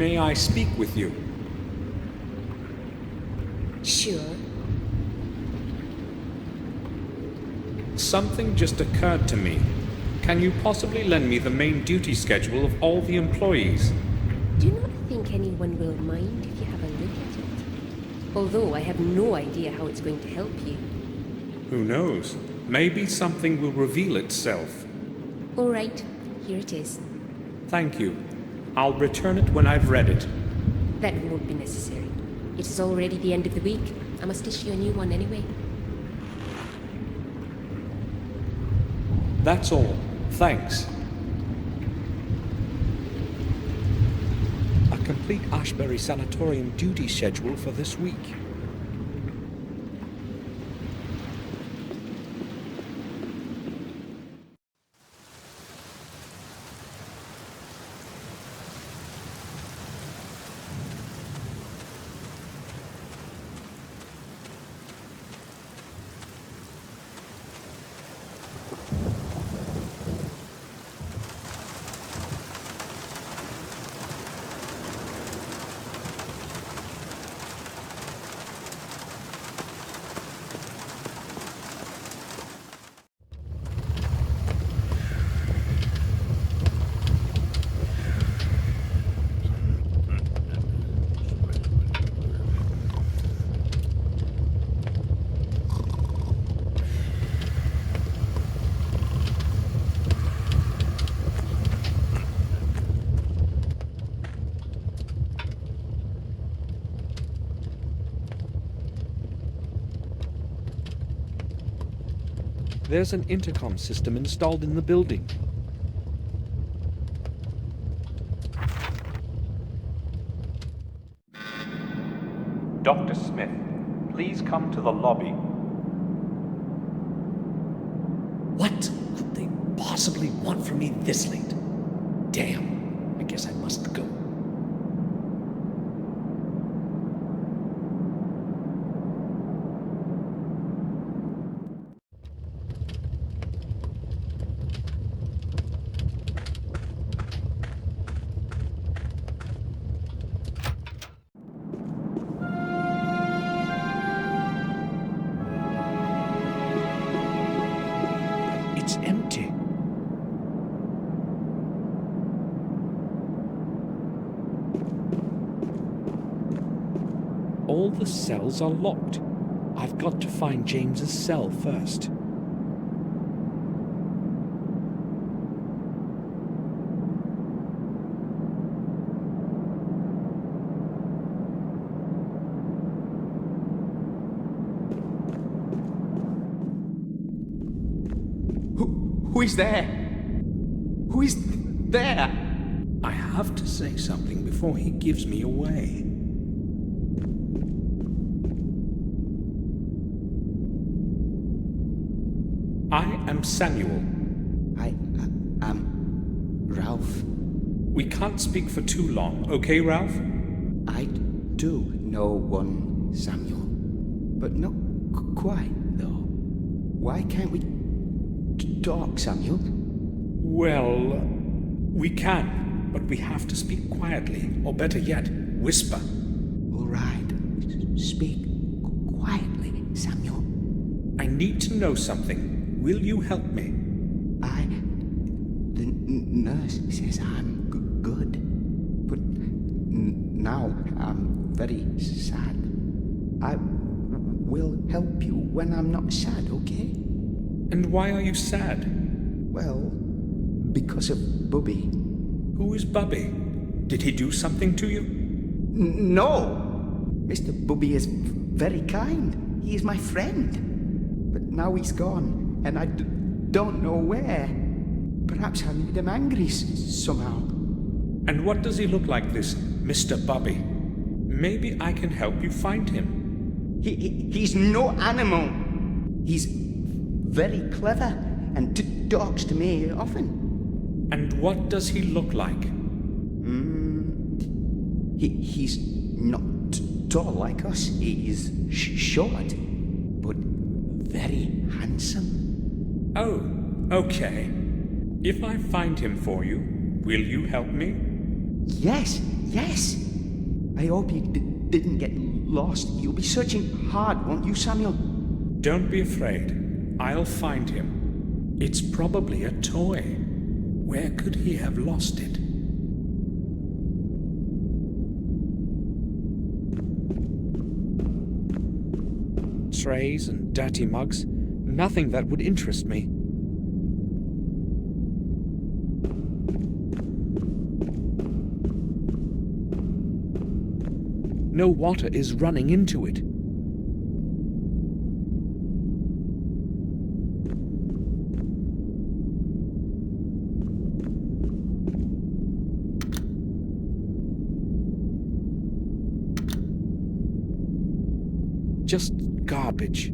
May I speak with you? Sure. Something just occurred to me. Can you possibly lend me the main duty schedule of all the employees? Do not think anyone will mind if you have a look at it. Although I have no idea how it's going to help you. Who knows? Maybe something will reveal itself. All right, here it is. Thank you. I'll return it when I've read it. That won't be necessary. It is already the end of the week. I must issue a new one anyway. That's all. Thanks. A complete Ashbury Sanatorium duty schedule for this week. There's an intercom system installed in the building. Dr. Smith, please come to the lobby. What could they possibly want from me this late? Damn, I guess I must go. It's empty. All the cells are locked. I've got to find James's cell first. Who is there? Who is there? I have to say something before he gives me away. I am Samuel. I am Ralph. We can't speak for too long, okay, Ralph? I do know one Samuel, but not quite, though. Why can't we talk, Samuel? Well, we can, but we have to speak quietly, or better yet, whisper. All right. Speak quietly, Samuel. I need to know something. Will you help me? The nurse says I'm good, but now I'm very sad. I will help you when I'm not sad, okay? And why are you sad? Well, because of Bubby. Who is Bubby? Did he do something to you? No! Mr. Bubby is very kind. He is my friend. But now he's gone, and I don't know where. Perhaps I made him angry somehow. And what does he look like, this Mr. Bubby? Maybe I can help you find him. He's no animal. He's very clever and talks to me often. And what does he look like? He's not tall like us. He is short, but very handsome. Oh, okay. If I find him for you, will you help me? Yes, yes. I hope you didn't get lost. You'll be searching hard, won't you, Samuel? Don't be afraid. I'll find him. It's probably a toy. Where could he have lost it? Trays and dirty mugs. Nothing that would interest me. No water is running into it. Just garbage.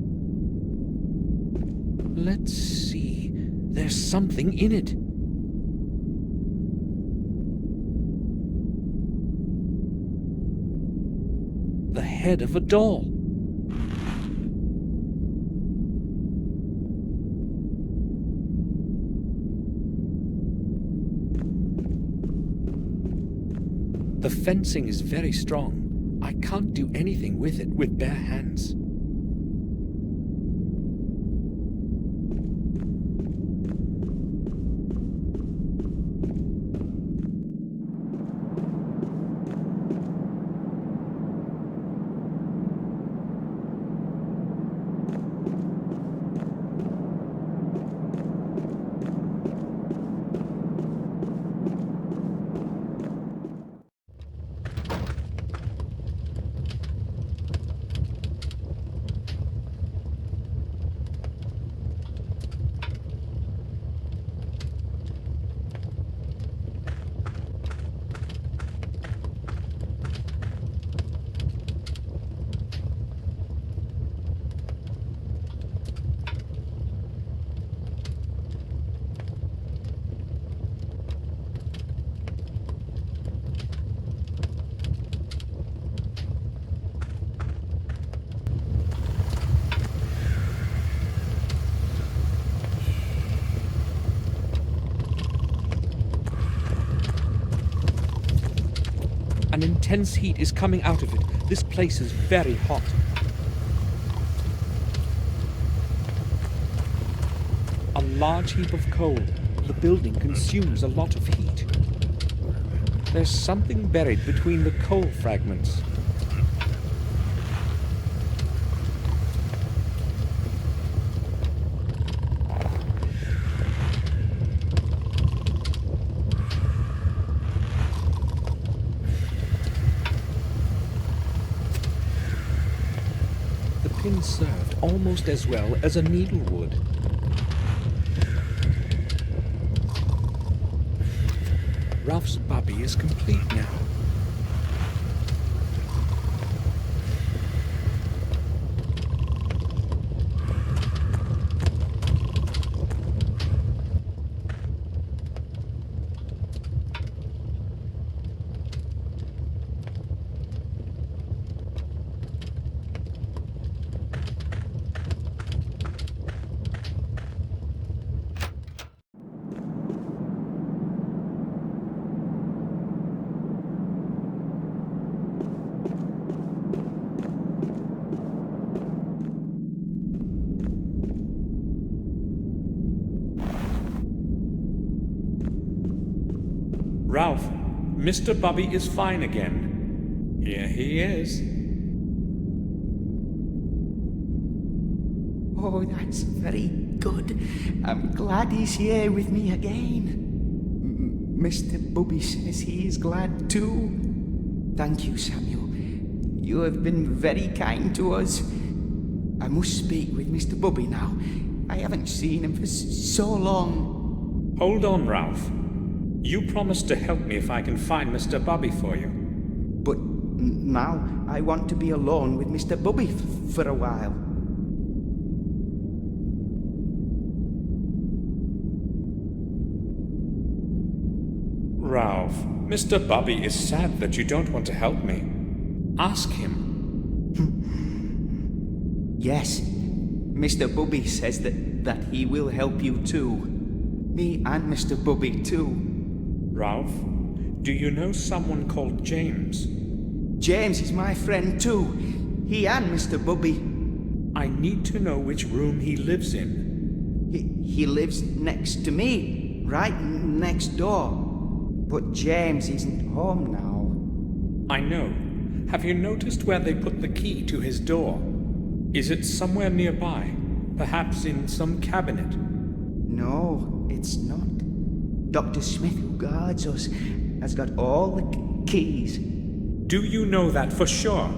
Let's see. There's something in it. The head of a doll. The fencing is very strong. I can't do anything with it with bare hands. An intense heat is coming out of it. This place is very hot. A large heap of coal. The building consumes a lot of heat. There's something buried between the coal fragments. Pin served almost as well as a needle would. Ralph's bubby is complete now. Ralph, Mr. Bubby is fine again. Here he is. Oh, that's very good. I'm glad he's here with me again. Mr. Bubby says he is glad too. Thank you, Samuel. You have been very kind to us. I must speak with Mr. Bubby now. I haven't seen him for so long. Hold on, Ralph. You promised to help me if I can find Mr. Bubby for you. But now I want to be alone with Mr. Bubby for a while. Ralph, Mr. Bubby is sad that you don't want to help me. Ask him. Yes, Mr. Bubby says that he will help you too. Me and Mr. Bubby too. Ralph, Do you know someone called James? James is my friend too. He and Mr. Bubby. I need to know which room he lives in. He lives next to me, right next door. But James isn't home now. I know. Have you noticed where they put the key to his door? Is it somewhere nearby? Perhaps in some cabinet? No, it's not. Dr. Smith, who guards us, has got all the keys. Do you know that for sure?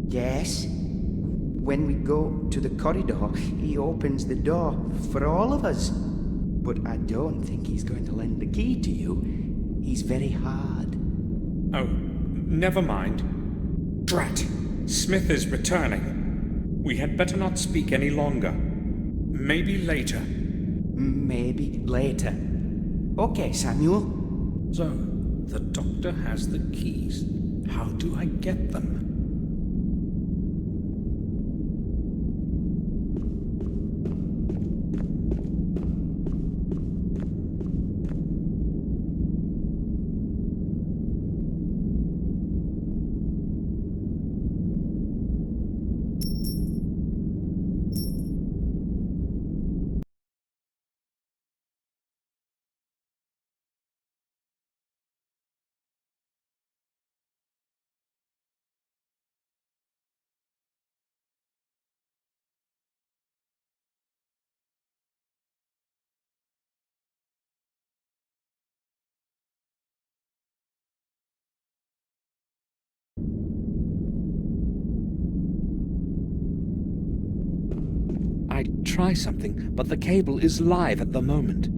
Yes. When we go to the corridor, he opens the door for all of us. But I don't think he's going to lend the key to you. He's very hard. Oh, never mind. Drat! Smith is returning. We had better not speak any longer. Maybe later. Maybe later. Okay, Samuel. So, the doctor has the keys. How do I get them? I'd try something, but the cable is live at the moment.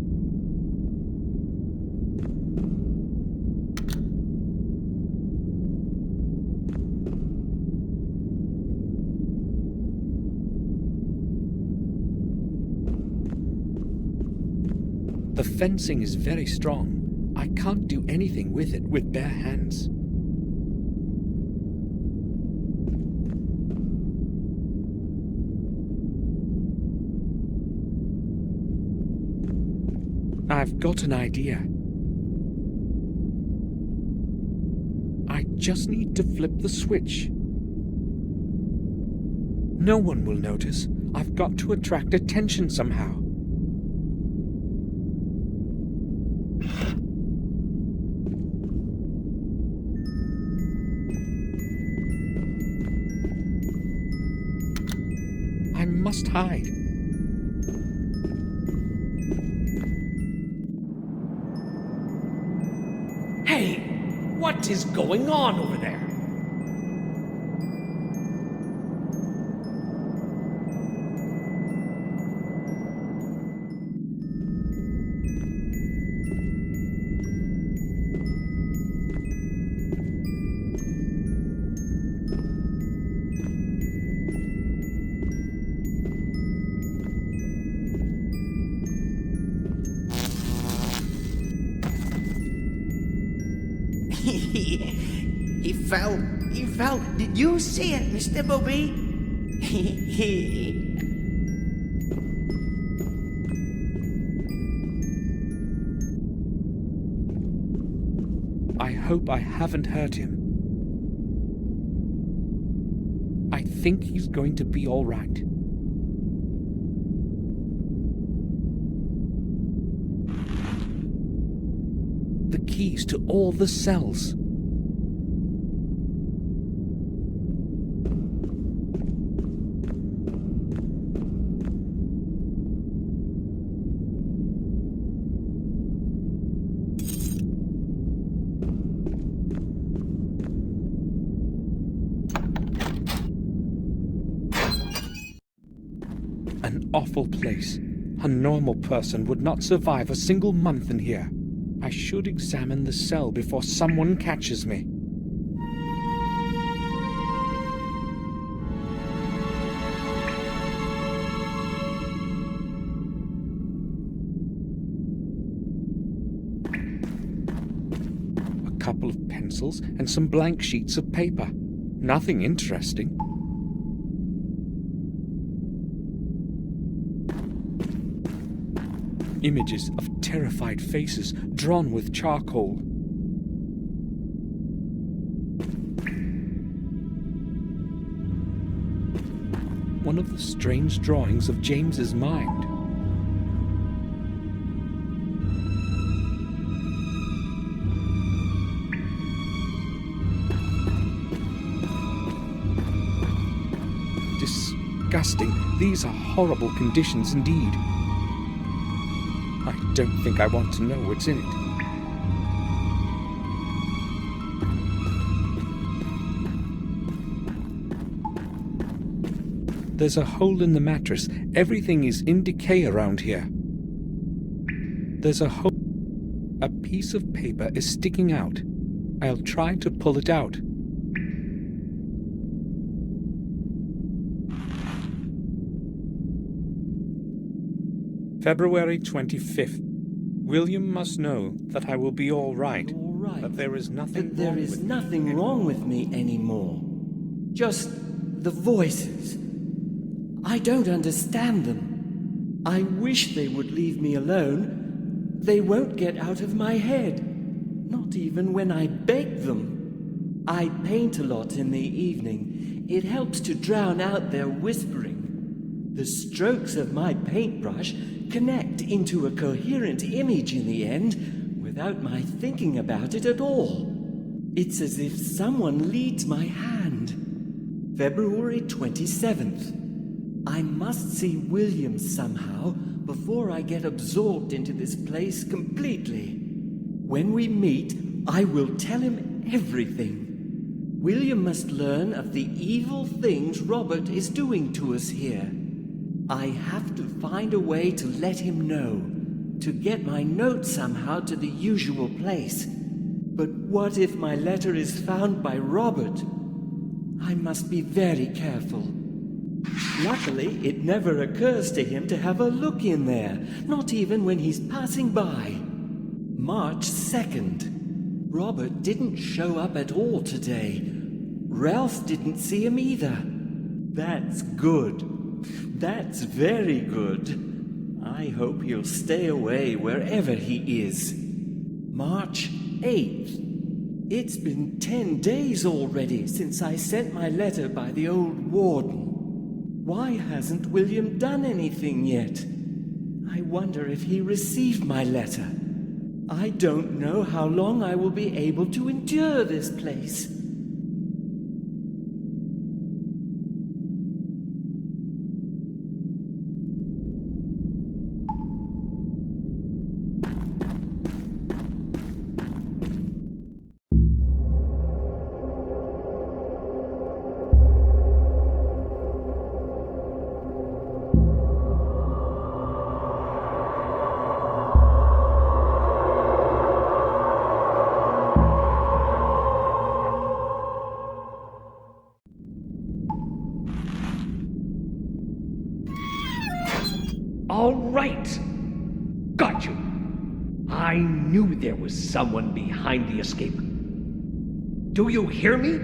The fencing is very strong. I can't do anything with it with bare hands. I've got an idea. I just need to flip the switch. No one will notice. I've got to attract attention somehow. I must hide. Hey, what is going on over there? He fell. He fell. Did you see it, Mr. Bobby? I hope I haven't hurt him. I think he's going to be all right. The keys to all the cells. An awful place. A normal person would not survive a single month in here. I should examine the cell before someone catches me. A couple of pencils and some blank sheets of paper. Nothing interesting. Images of terrified faces drawn with charcoal. one of the strange drawings of James's mind. Disgusting. These are horrible conditions indeed. I don't think I want to know what's in it. There's a hole in the mattress. Everything is in decay around here. There's a hole. A piece of paper is sticking out. I'll try to pull it out. February 25th. William must know that I will be all right. That there is nothing There is nothing wrong with me anymore. Just the voices. I don't understand them. I wish they would leave me alone. They won't get out of my head. Not even when I beg them. I paint a lot in the evening. It helps to drown out their whispering. The strokes of my paintbrush connect into a coherent image in the end without my thinking about it at all. It's as if someone leads my hand. February 27th. I must see William somehow before I get absorbed into this place completely. When we meet, I will tell him everything. William must learn of the evil things Robert is doing to us here. I have to find a way to let him know, to get my note somehow to the usual place. But what if my letter is found by Robert? I must be very careful. Luckily, it never occurs to him to have a look in there, not even when he's passing by. March 2nd. Robert didn't show up at all today. Ralph didn't see him either. That's good. That's very good. I hope he'll stay away wherever he is. March 8th. It's been 10 days already since I sent my letter by the old warden. Why hasn't William done anything yet? I wonder if he received my letter. I don't know how long I will be able to endure this place. All right! Got you! I knew there was someone behind the escape. Do you hear me?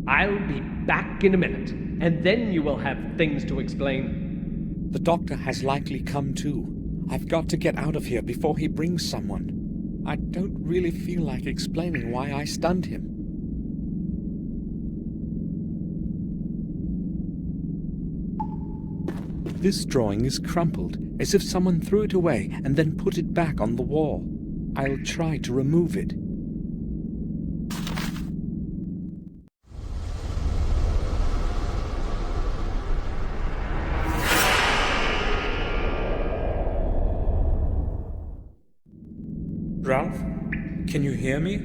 I'll be back in a minute, and then you will have things to explain. The doctor has likely come too. I've got to get out of here before he brings someone. I don't really feel like explaining why I stunned him. This drawing is crumpled, as if someone threw it away and then put it back on the wall. I'll try to remove it. Ralph, can you hear me?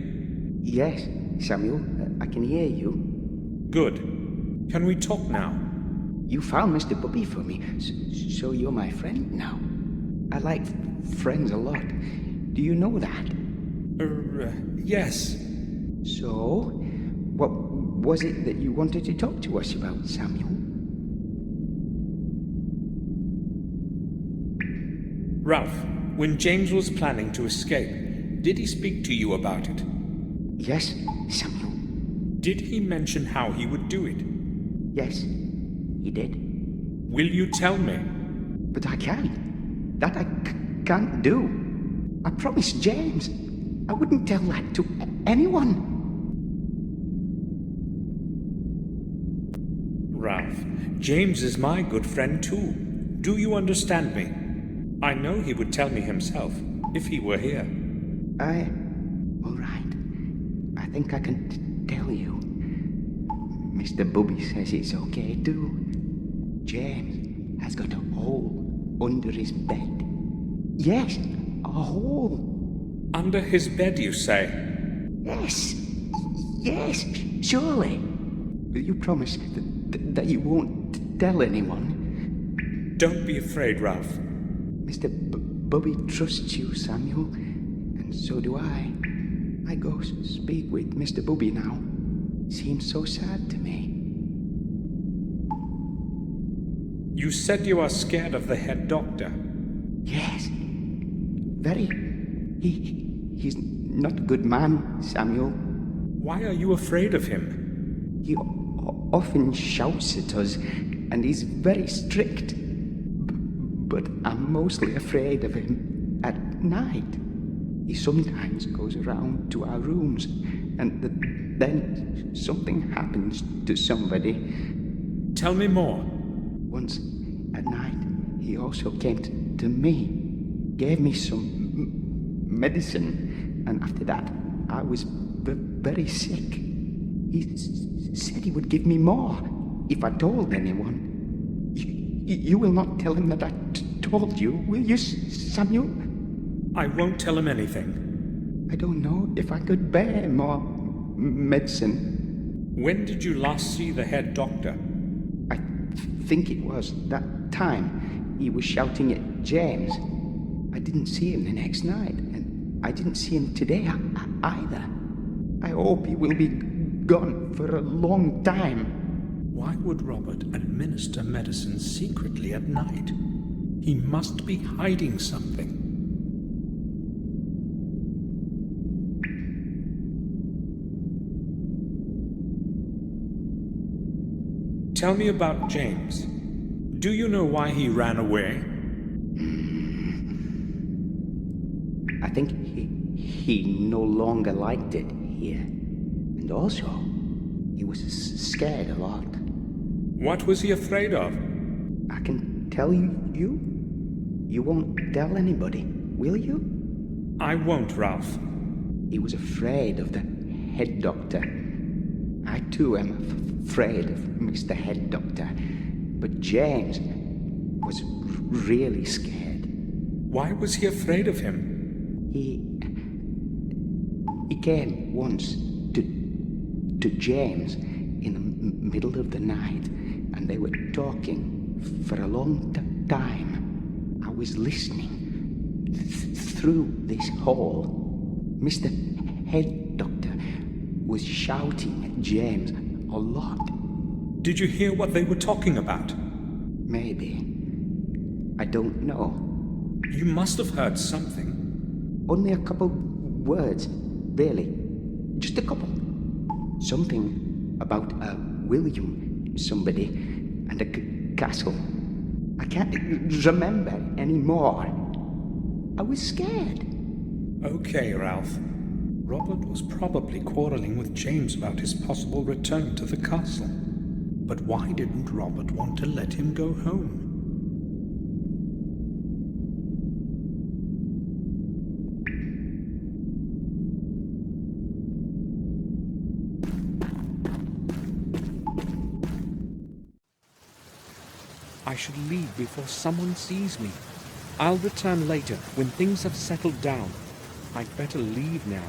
Yes, Samuel, I can hear you. Good. Can we talk now? You found Mr. Bubby for me, so you're my friend now. I like friends a lot. Do you know that? Yes. So, what was it that you wanted to talk to us about, Samuel? Ralph, when James was planning to escape, did he speak to you about it? Yes, Samuel. Did he mention how he would do it? Yes, he did. Will you tell me? But I can't. That I can't do. I promised James. I wouldn't tell that to anyone. Ralph, James is my good friend too. Do you understand me? I know he would tell me himself, if he were here. All right. I think I can tell you. Mr. Bubby says it's okay too. James has got a hole under his bed. Yes, a hole. Under his bed, you say? Yes. Yes, surely. Will you promise that you won't tell anyone? Don't be afraid, Ralph. Mr. Bubby trusts you, Samuel, and so do I. I go speak with Mr. Bubby now. Seems so sad to me. You said you are scared of the head doctor. Yes, very. He's not a good man, Samuel. Why are you afraid of him? He often shouts at us, and he's very strict. But I'm mostly afraid of him at night. He sometimes goes around to our rooms, and then something happens to somebody. Tell me more. Once at night, he also came to me, gave me some medicine, and after that, I was very sick. He said he would give me more if I told anyone. You will not tell him that I told you, will you, Samuel? I won't tell him anything. I don't know if I could bear more medicine. When did you last see the head doctor? I think it was that time he was shouting at James. I didn't see him the next night, and I didn't see him today either. I hope he will be gone for a long time. Why would Robert administer medicine secretly at night? He must be hiding something. Tell me about James. Do you know why he ran away? I think he no longer liked it here. And also, he was scared a lot. What was he afraid of? I can tell you. You won't tell anybody, will you? I won't, Ralph. He was afraid of the head doctor. I too am afraid of Mr. Head Doctor. But James was really scared. Why was he afraid of him? He came once to James in the middle of the night, and they were talking for a long time. I was listening through this hall. Mr. Head Doctor was shouting at James a lot. Did you hear what they were talking about? Maybe. I don't know. You must have heard something. Only a couple words, really. Just a couple. Something about William somebody and a castle. I can't remember anymore. I was scared. Okay, Ralph. Robert was probably quarreling with James about his possible return to the castle. But why didn't Robert want to let him go home? I should leave before someone sees me. I'll return later when things have settled down. I'd better leave now.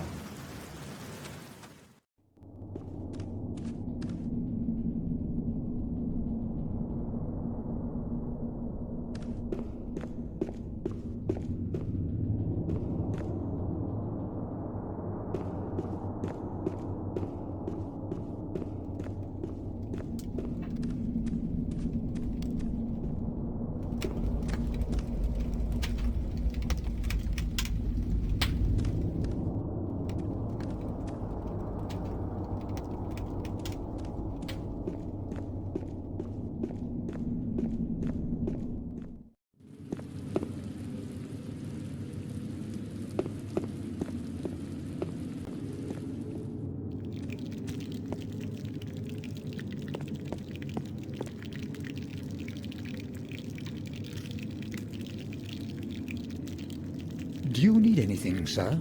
Do you need anything, sir?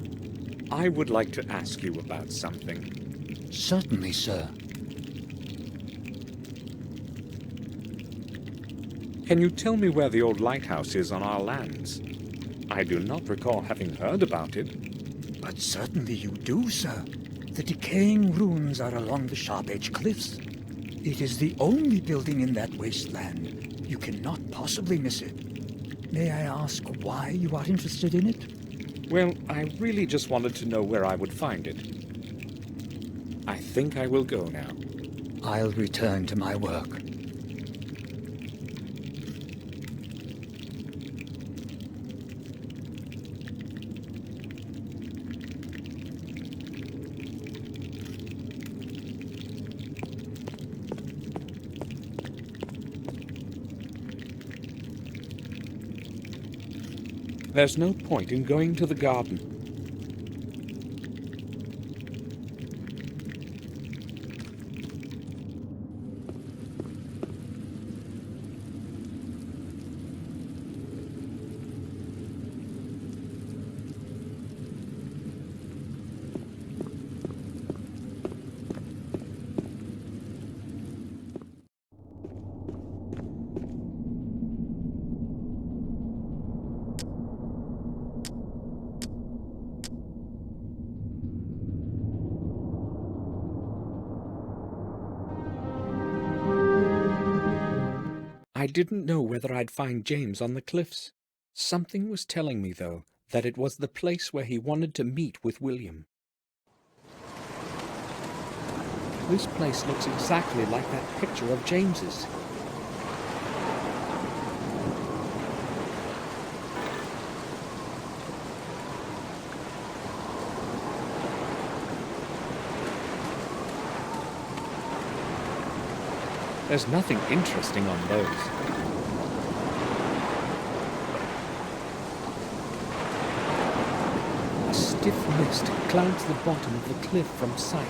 I would like to ask you about something. Certainly, sir. Can you tell me where the old lighthouse is on our lands? I do not recall having heard about it. But certainly you do, sir. The decaying ruins are along the Sharp Edge Cliffs. It is the only building in that wasteland. You cannot possibly miss it. May I ask why you are interested in it? Well, I really just wanted to know where I would find it. I think I will go now. I'll return to my work. There's no point in going to the garden. I didn't know whether I'd find James on the cliffs. Something was telling me, though, that it was the place where he wanted to meet with William. This place looks exactly like that picture of James's. There's nothing interesting on those. A stiff mist clouds the bottom of the cliff from sight.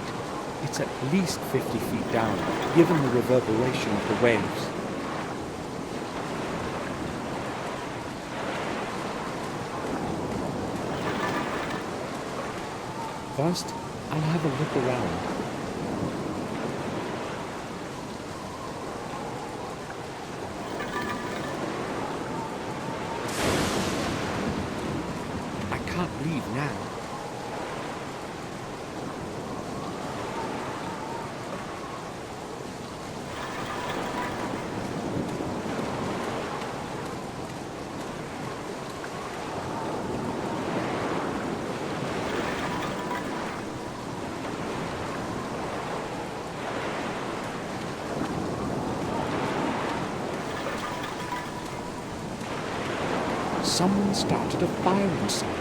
It's at least 50 feet down, given the reverberation of the waves. First, I'll have a look around. Leave now. Someone started a fire inside.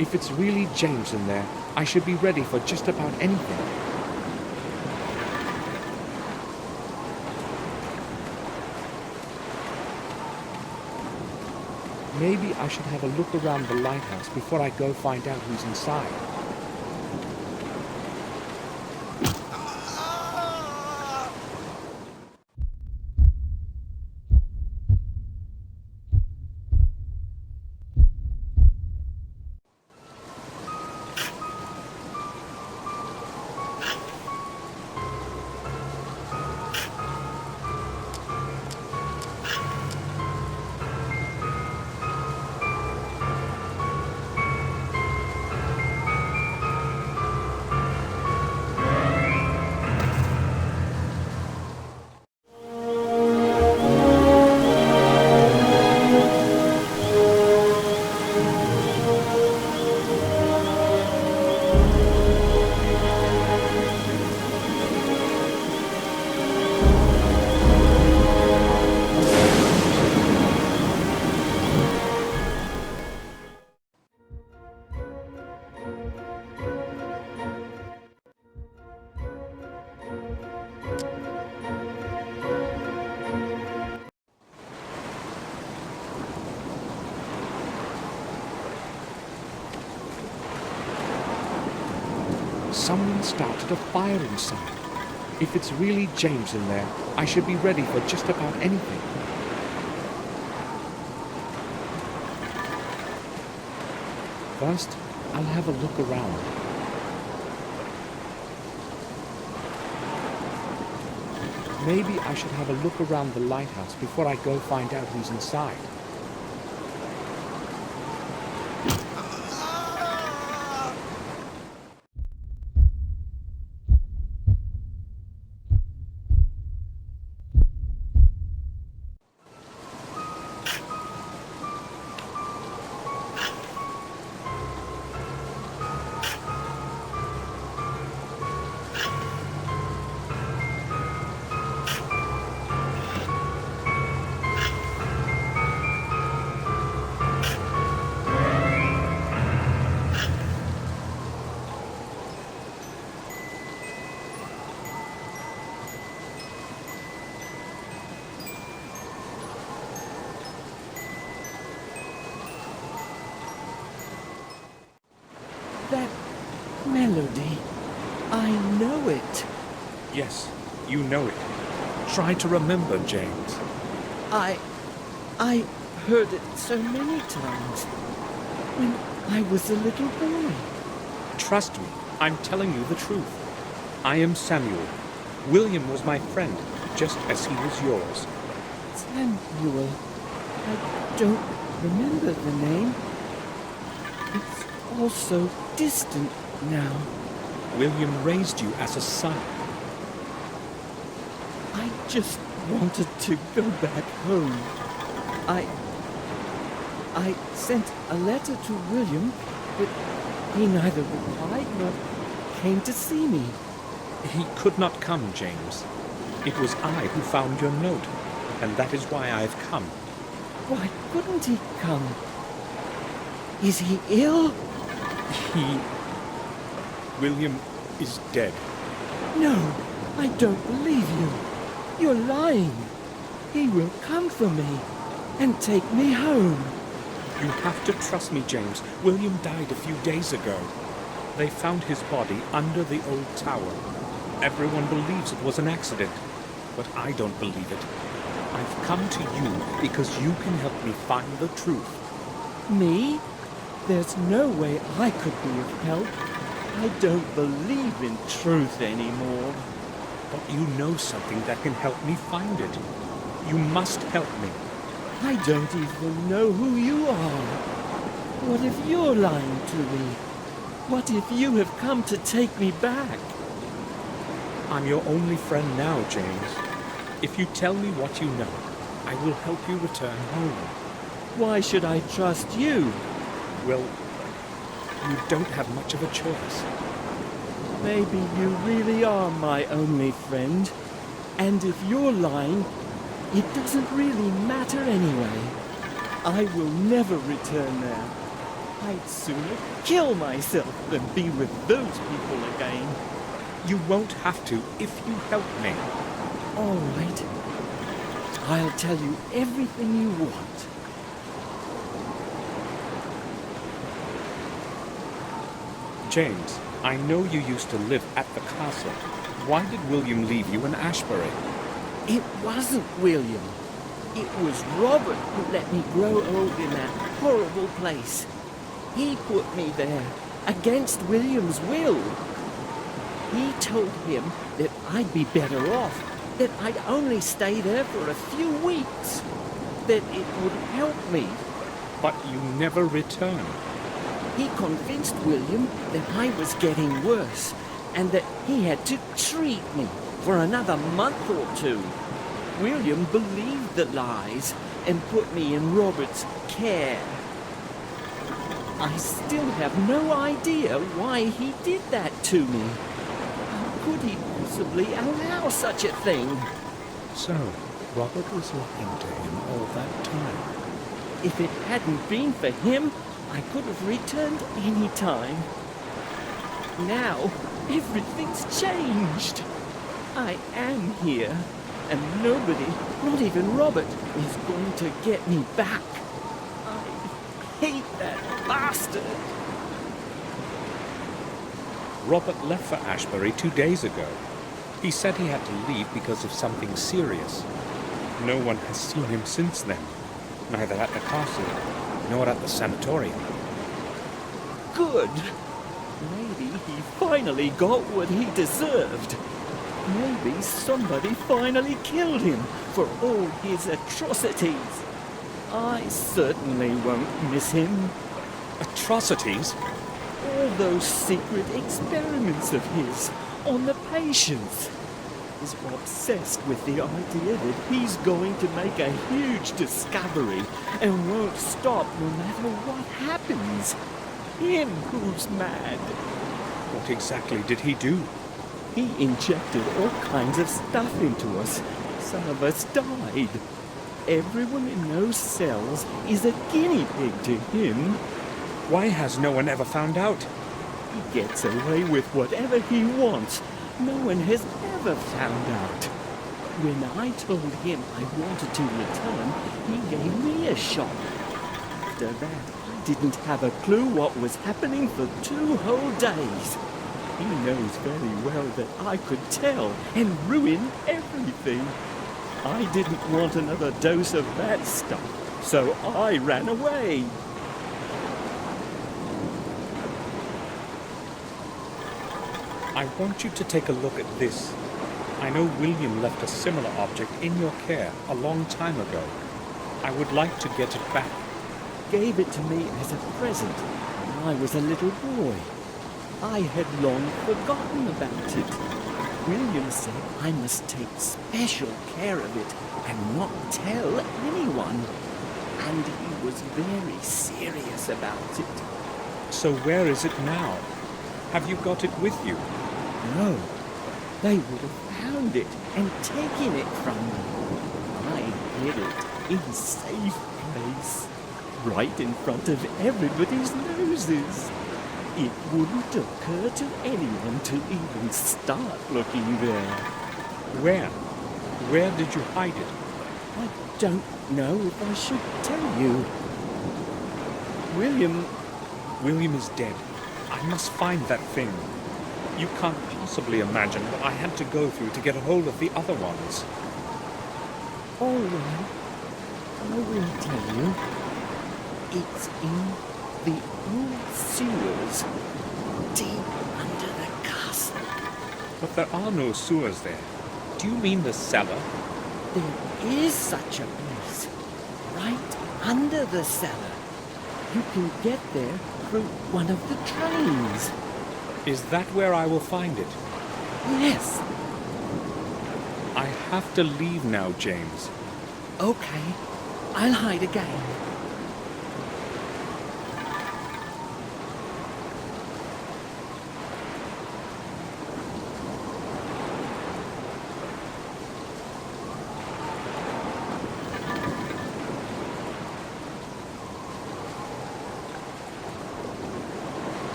If it's really James in there, I should be ready for just about anything. Maybe I should have a look around the lighthouse before I go find out who's inside. Someone started a fire inside. If it's really James in there, I should be ready for just about anything. First, I'll have a look around. Maybe I should have a look around the lighthouse before I go find out who's inside. That melody. I know it. Yes, you know it. Try to remember, James. I heard it so many times. When I was a little boy. Trust me, I'm telling you the truth. I am Samuel. William was my friend, just as he was yours. Samuel. I don't remember the name. It's all so distant now. William raised you as a son. I just wanted to go back home. I sent a letter to William, but he neither replied nor came to see me. He could not come, James. It was I who found your note, and that is why I've come. Why couldn't he come? Is he ill? William is dead. No, I don't believe you. You're lying. He will come for me and take me home. You have to trust me, James. William died a few days ago. They found his body under the old tower. Everyone believes it was an accident, but I don't believe it. I've come to you because you can help me find the truth. Me? There's no way I could be of help. I don't believe in truth anymore. But you know something that can help me find it. You must help me. I don't even know who you are. What if you're lying to me? What if you have come to take me back? I'm your only friend now, James. If you tell me what you know, I will help you return home. Why should I trust you? Well, you don't have much of a choice. Maybe you really are my only friend. And if you're lying, it doesn't really matter anyway. I will never return there. I'd sooner kill myself than be with those people again. You won't have to if you help me. All right. I'll tell you everything you want. James, I know you used to live at the castle. Why did William leave you in Ashbury? It wasn't William. It was Robert who let me grow old in that horrible place. He put me there, against William's will. He told him that I'd be better off, that I'd only stay there for a few weeks, that it would help me. But you never returned. He convinced William that I was getting worse, and that he had to treat me for another month or two. William believed the lies and put me in Robert's care. I still have no idea why he did that to me. How could he possibly allow such a thing? So, Robert was lying to him all that time. If it hadn't been for him, I could have returned any time. Now, everything's changed. I am here, and nobody, not even Robert, is going to get me back. I hate that bastard. Robert left for Ashbury 2 days ago. He said he had to leave because of something serious. No one has seen him since then, neither at the castle nor at the sanatorium. good. Maybe he finally got what he deserved. Maybe somebody finally killed him for all his atrocities. I certainly won't miss him. Atrocities? All those secret experiments of his on the patients. He's obsessed with the idea that he's going to make a huge discovery and won't stop no matter what happens. Him who's mad. What exactly did he do? He injected all kinds of stuff into us. Some of us died. Everyone in those cells is a guinea pig to him. Why has no one ever found out? He gets away with whatever he wants. No one has ever found out. When I told him I wanted to return, he gave me a shot. After that, I didn't have a clue what was happening for 2 whole days. He knows very well that I could tell and ruin everything. I didn't want another dose of that stuff, so I ran away. I want you to take a look at this. I know William left a similar object in your care a long time ago. I would like to get it back. Gave it to me as a present when I was a little boy. I had long forgotten about it. William said I must take special care of it and not tell anyone. And he was very serious about it. So where is it now? Have you got it with you? No. They would have found it and taken it from me. I hid it in a safe place, right in front of everybody's noses. It wouldn't occur to anyone to even start looking there. Where? Where did you hide it? I don't know if I should tell you. William is dead. I must find that thing. You can't possibly imagine what I had to go through to get a hold of the other ones. All right. I will tell you. It's in the old sewers, deep under the castle. But there are no sewers there. Do you mean the cellar? There is such a place, right under the cellar. You can get there through one of the trains. Is that where I will find it? Yes. I have to leave now, James. Okay, I'll hide again.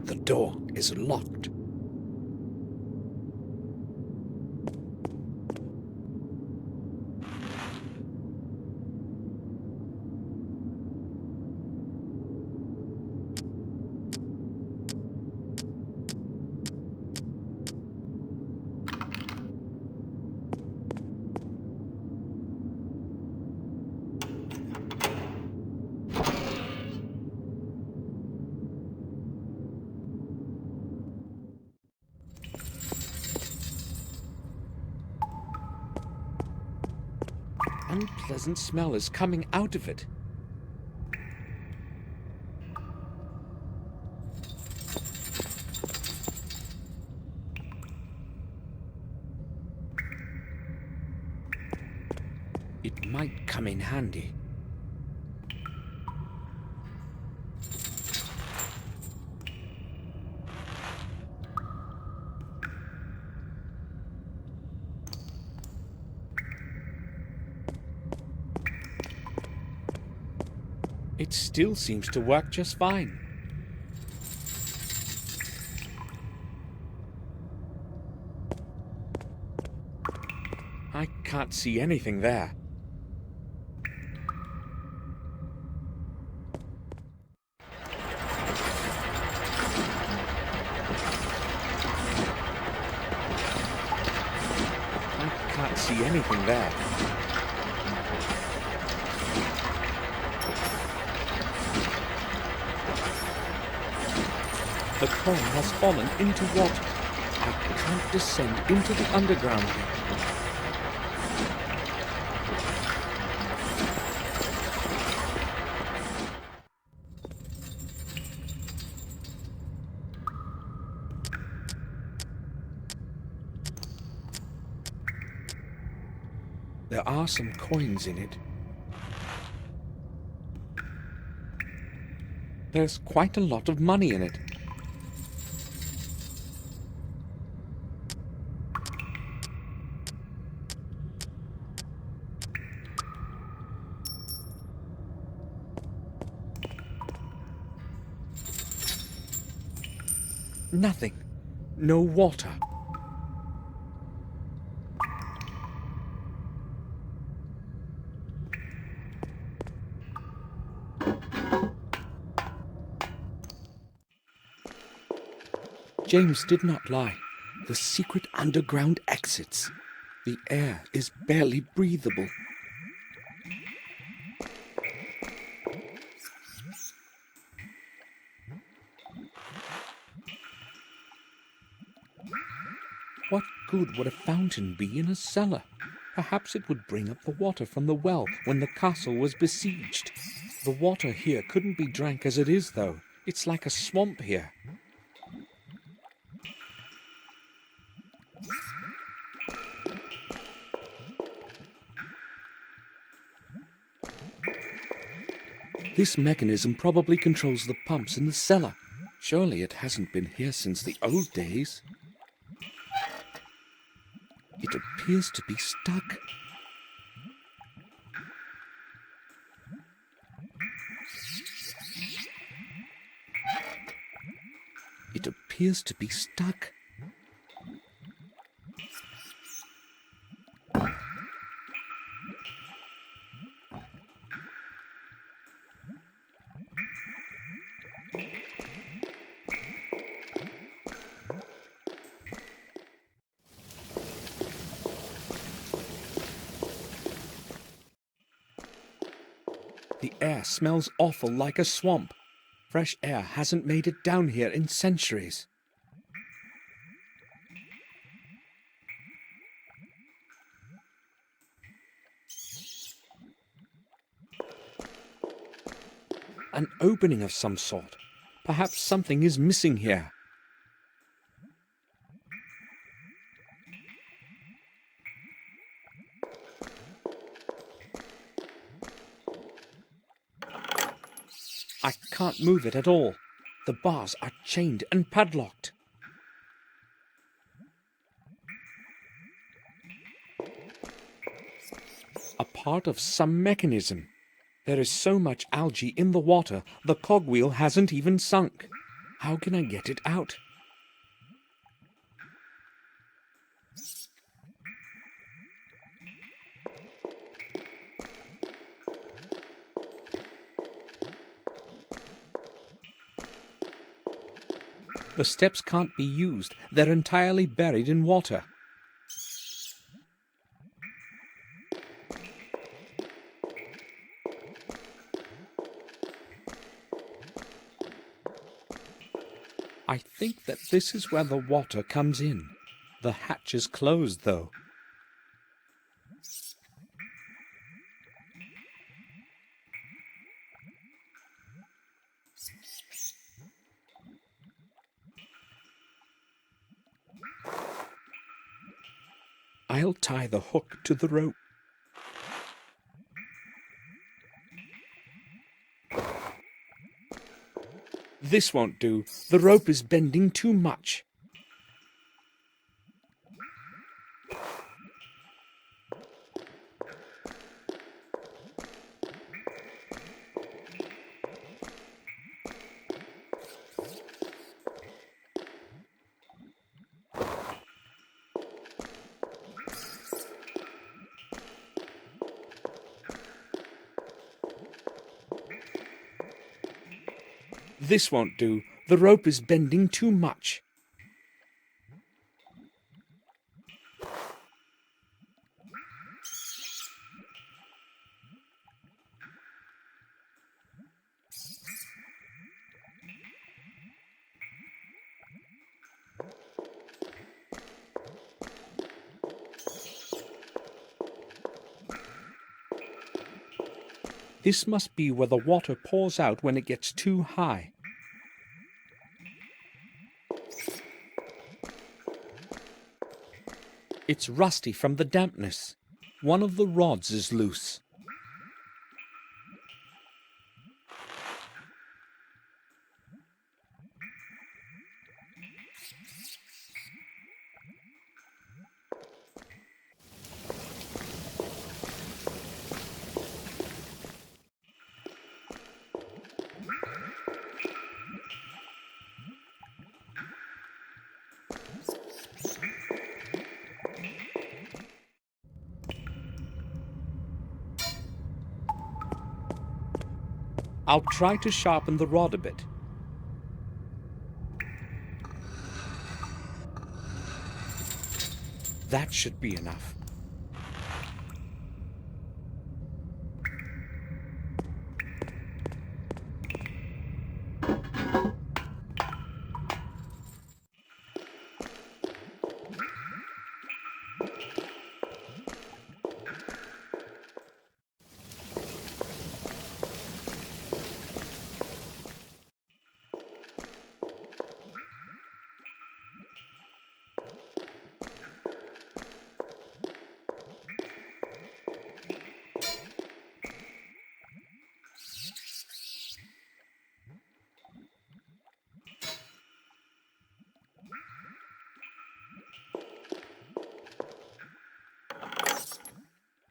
The door is locked. Unpleasant smell is coming out of it. might come in handy. It still seems to work just fine. I can't see anything there. I can't see anything there. The coin has fallen into water. I can't descend into the underground. There are some coins in it. There's quite a lot of money in it. Nothing. No water. James did not lie. The secret underground exits. The air is barely breathable. What good would a fountain be in a cellar? Perhaps it would bring up the water from the well when the castle was besieged. The water here couldn't be drank as it is, though. It's like a swamp here. This mechanism probably controls the pumps in the cellar. Surely it hasn't been here since the old days. It appears to be stuck. It appears to be stuck. The air smells awful like a swamp. Fresh air hasn't made it down here in centuries. An opening of some sort. Perhaps something is missing here. I can't move it at all. The bars are chained and padlocked. A part of some mechanism. There is so much algae in the water, the cogwheel hasn't even sunk. How can I get it out? The steps can't be used. They're entirely buried in water. I think that this is where the water comes in. The hatch is closed, though. I'll tie the hook to the rope. This won't do. The rope is bending too much. This won't do. The rope is bending too much. This must be where the water pours out when it gets too high. It's rusty from the dampness. One of the rods is loose. I'll try to sharpen the rod a bit. That should be enough.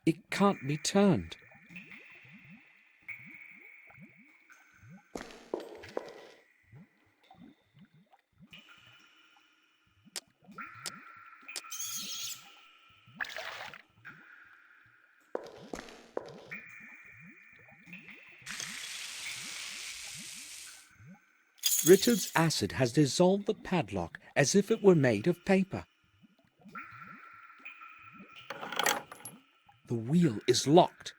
It can't be turned. Richard's acid has dissolved the padlock as if it were made of paper. The wheel is locked.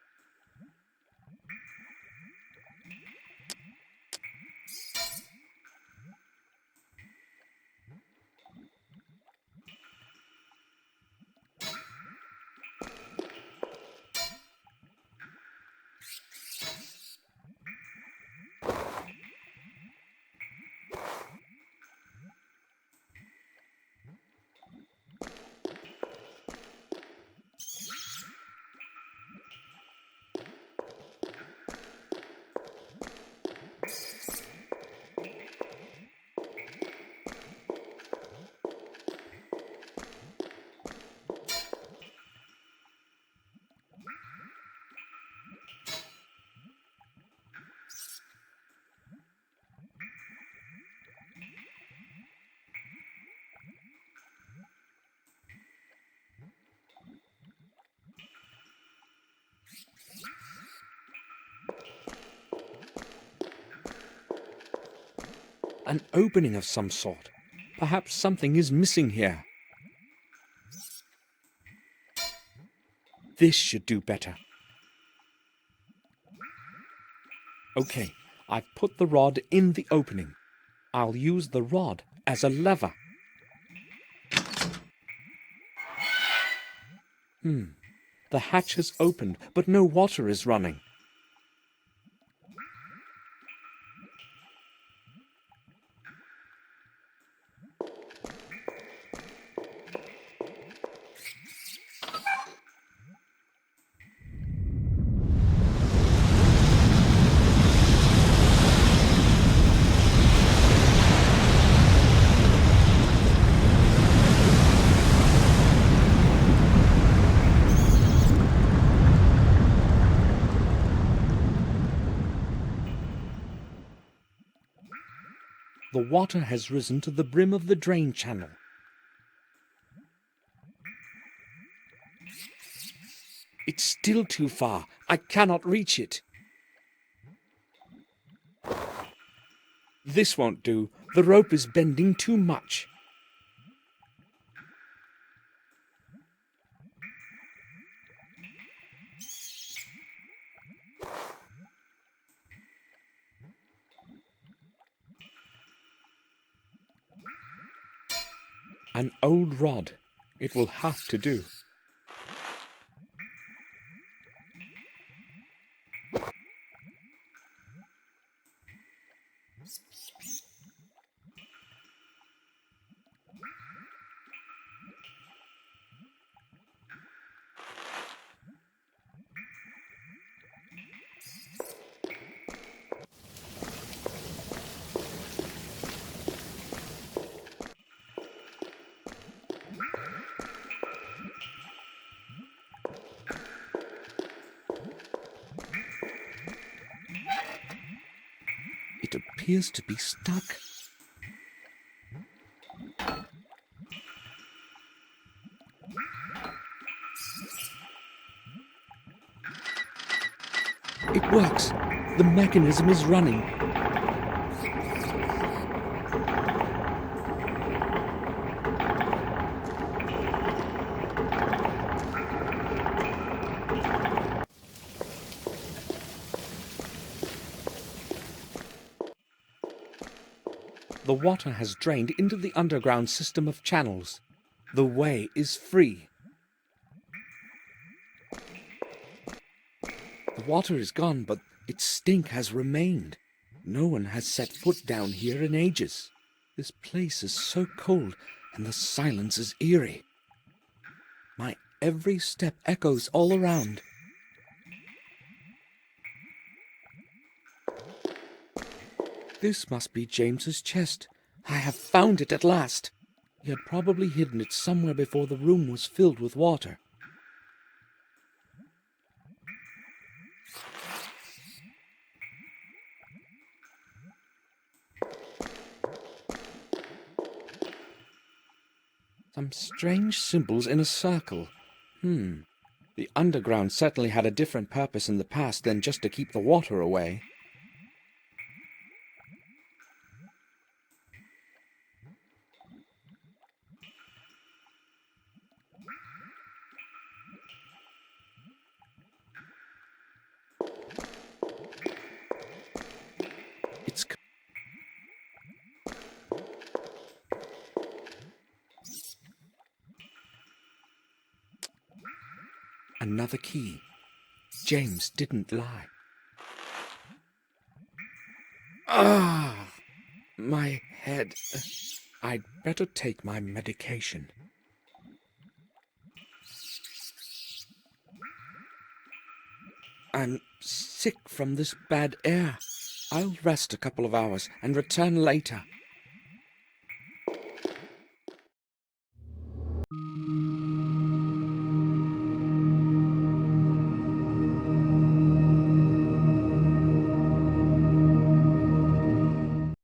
An opening of some sort. Perhaps something is missing here. This should do better. Okay, I've put the rod in the opening. I'll use the rod as a lever. The hatch has opened, but no water is running. The water has risen to the brim of the drain channel. It's still too far. I cannot reach it. This won't do. The rope is bending too much. An old rod. It will have to do. It appears to be stuck. It works. The mechanism is running. The water has drained into the underground system of channels. The way is free. The water is gone, but its stink has remained. No one has set foot down here in ages. This place is so cold, and the silence is eerie. My every step echoes all around. This must be James's chest. I have found it at last. He had probably hidden it somewhere before the room was filled with water. Some strange symbols in a circle. The underground certainly had a different purpose in the past than just to keep the water away. It's another key. James didn't lie. My head. I'd better take my medication. I'm sick from this bad air. I'll rest a couple of hours and return later.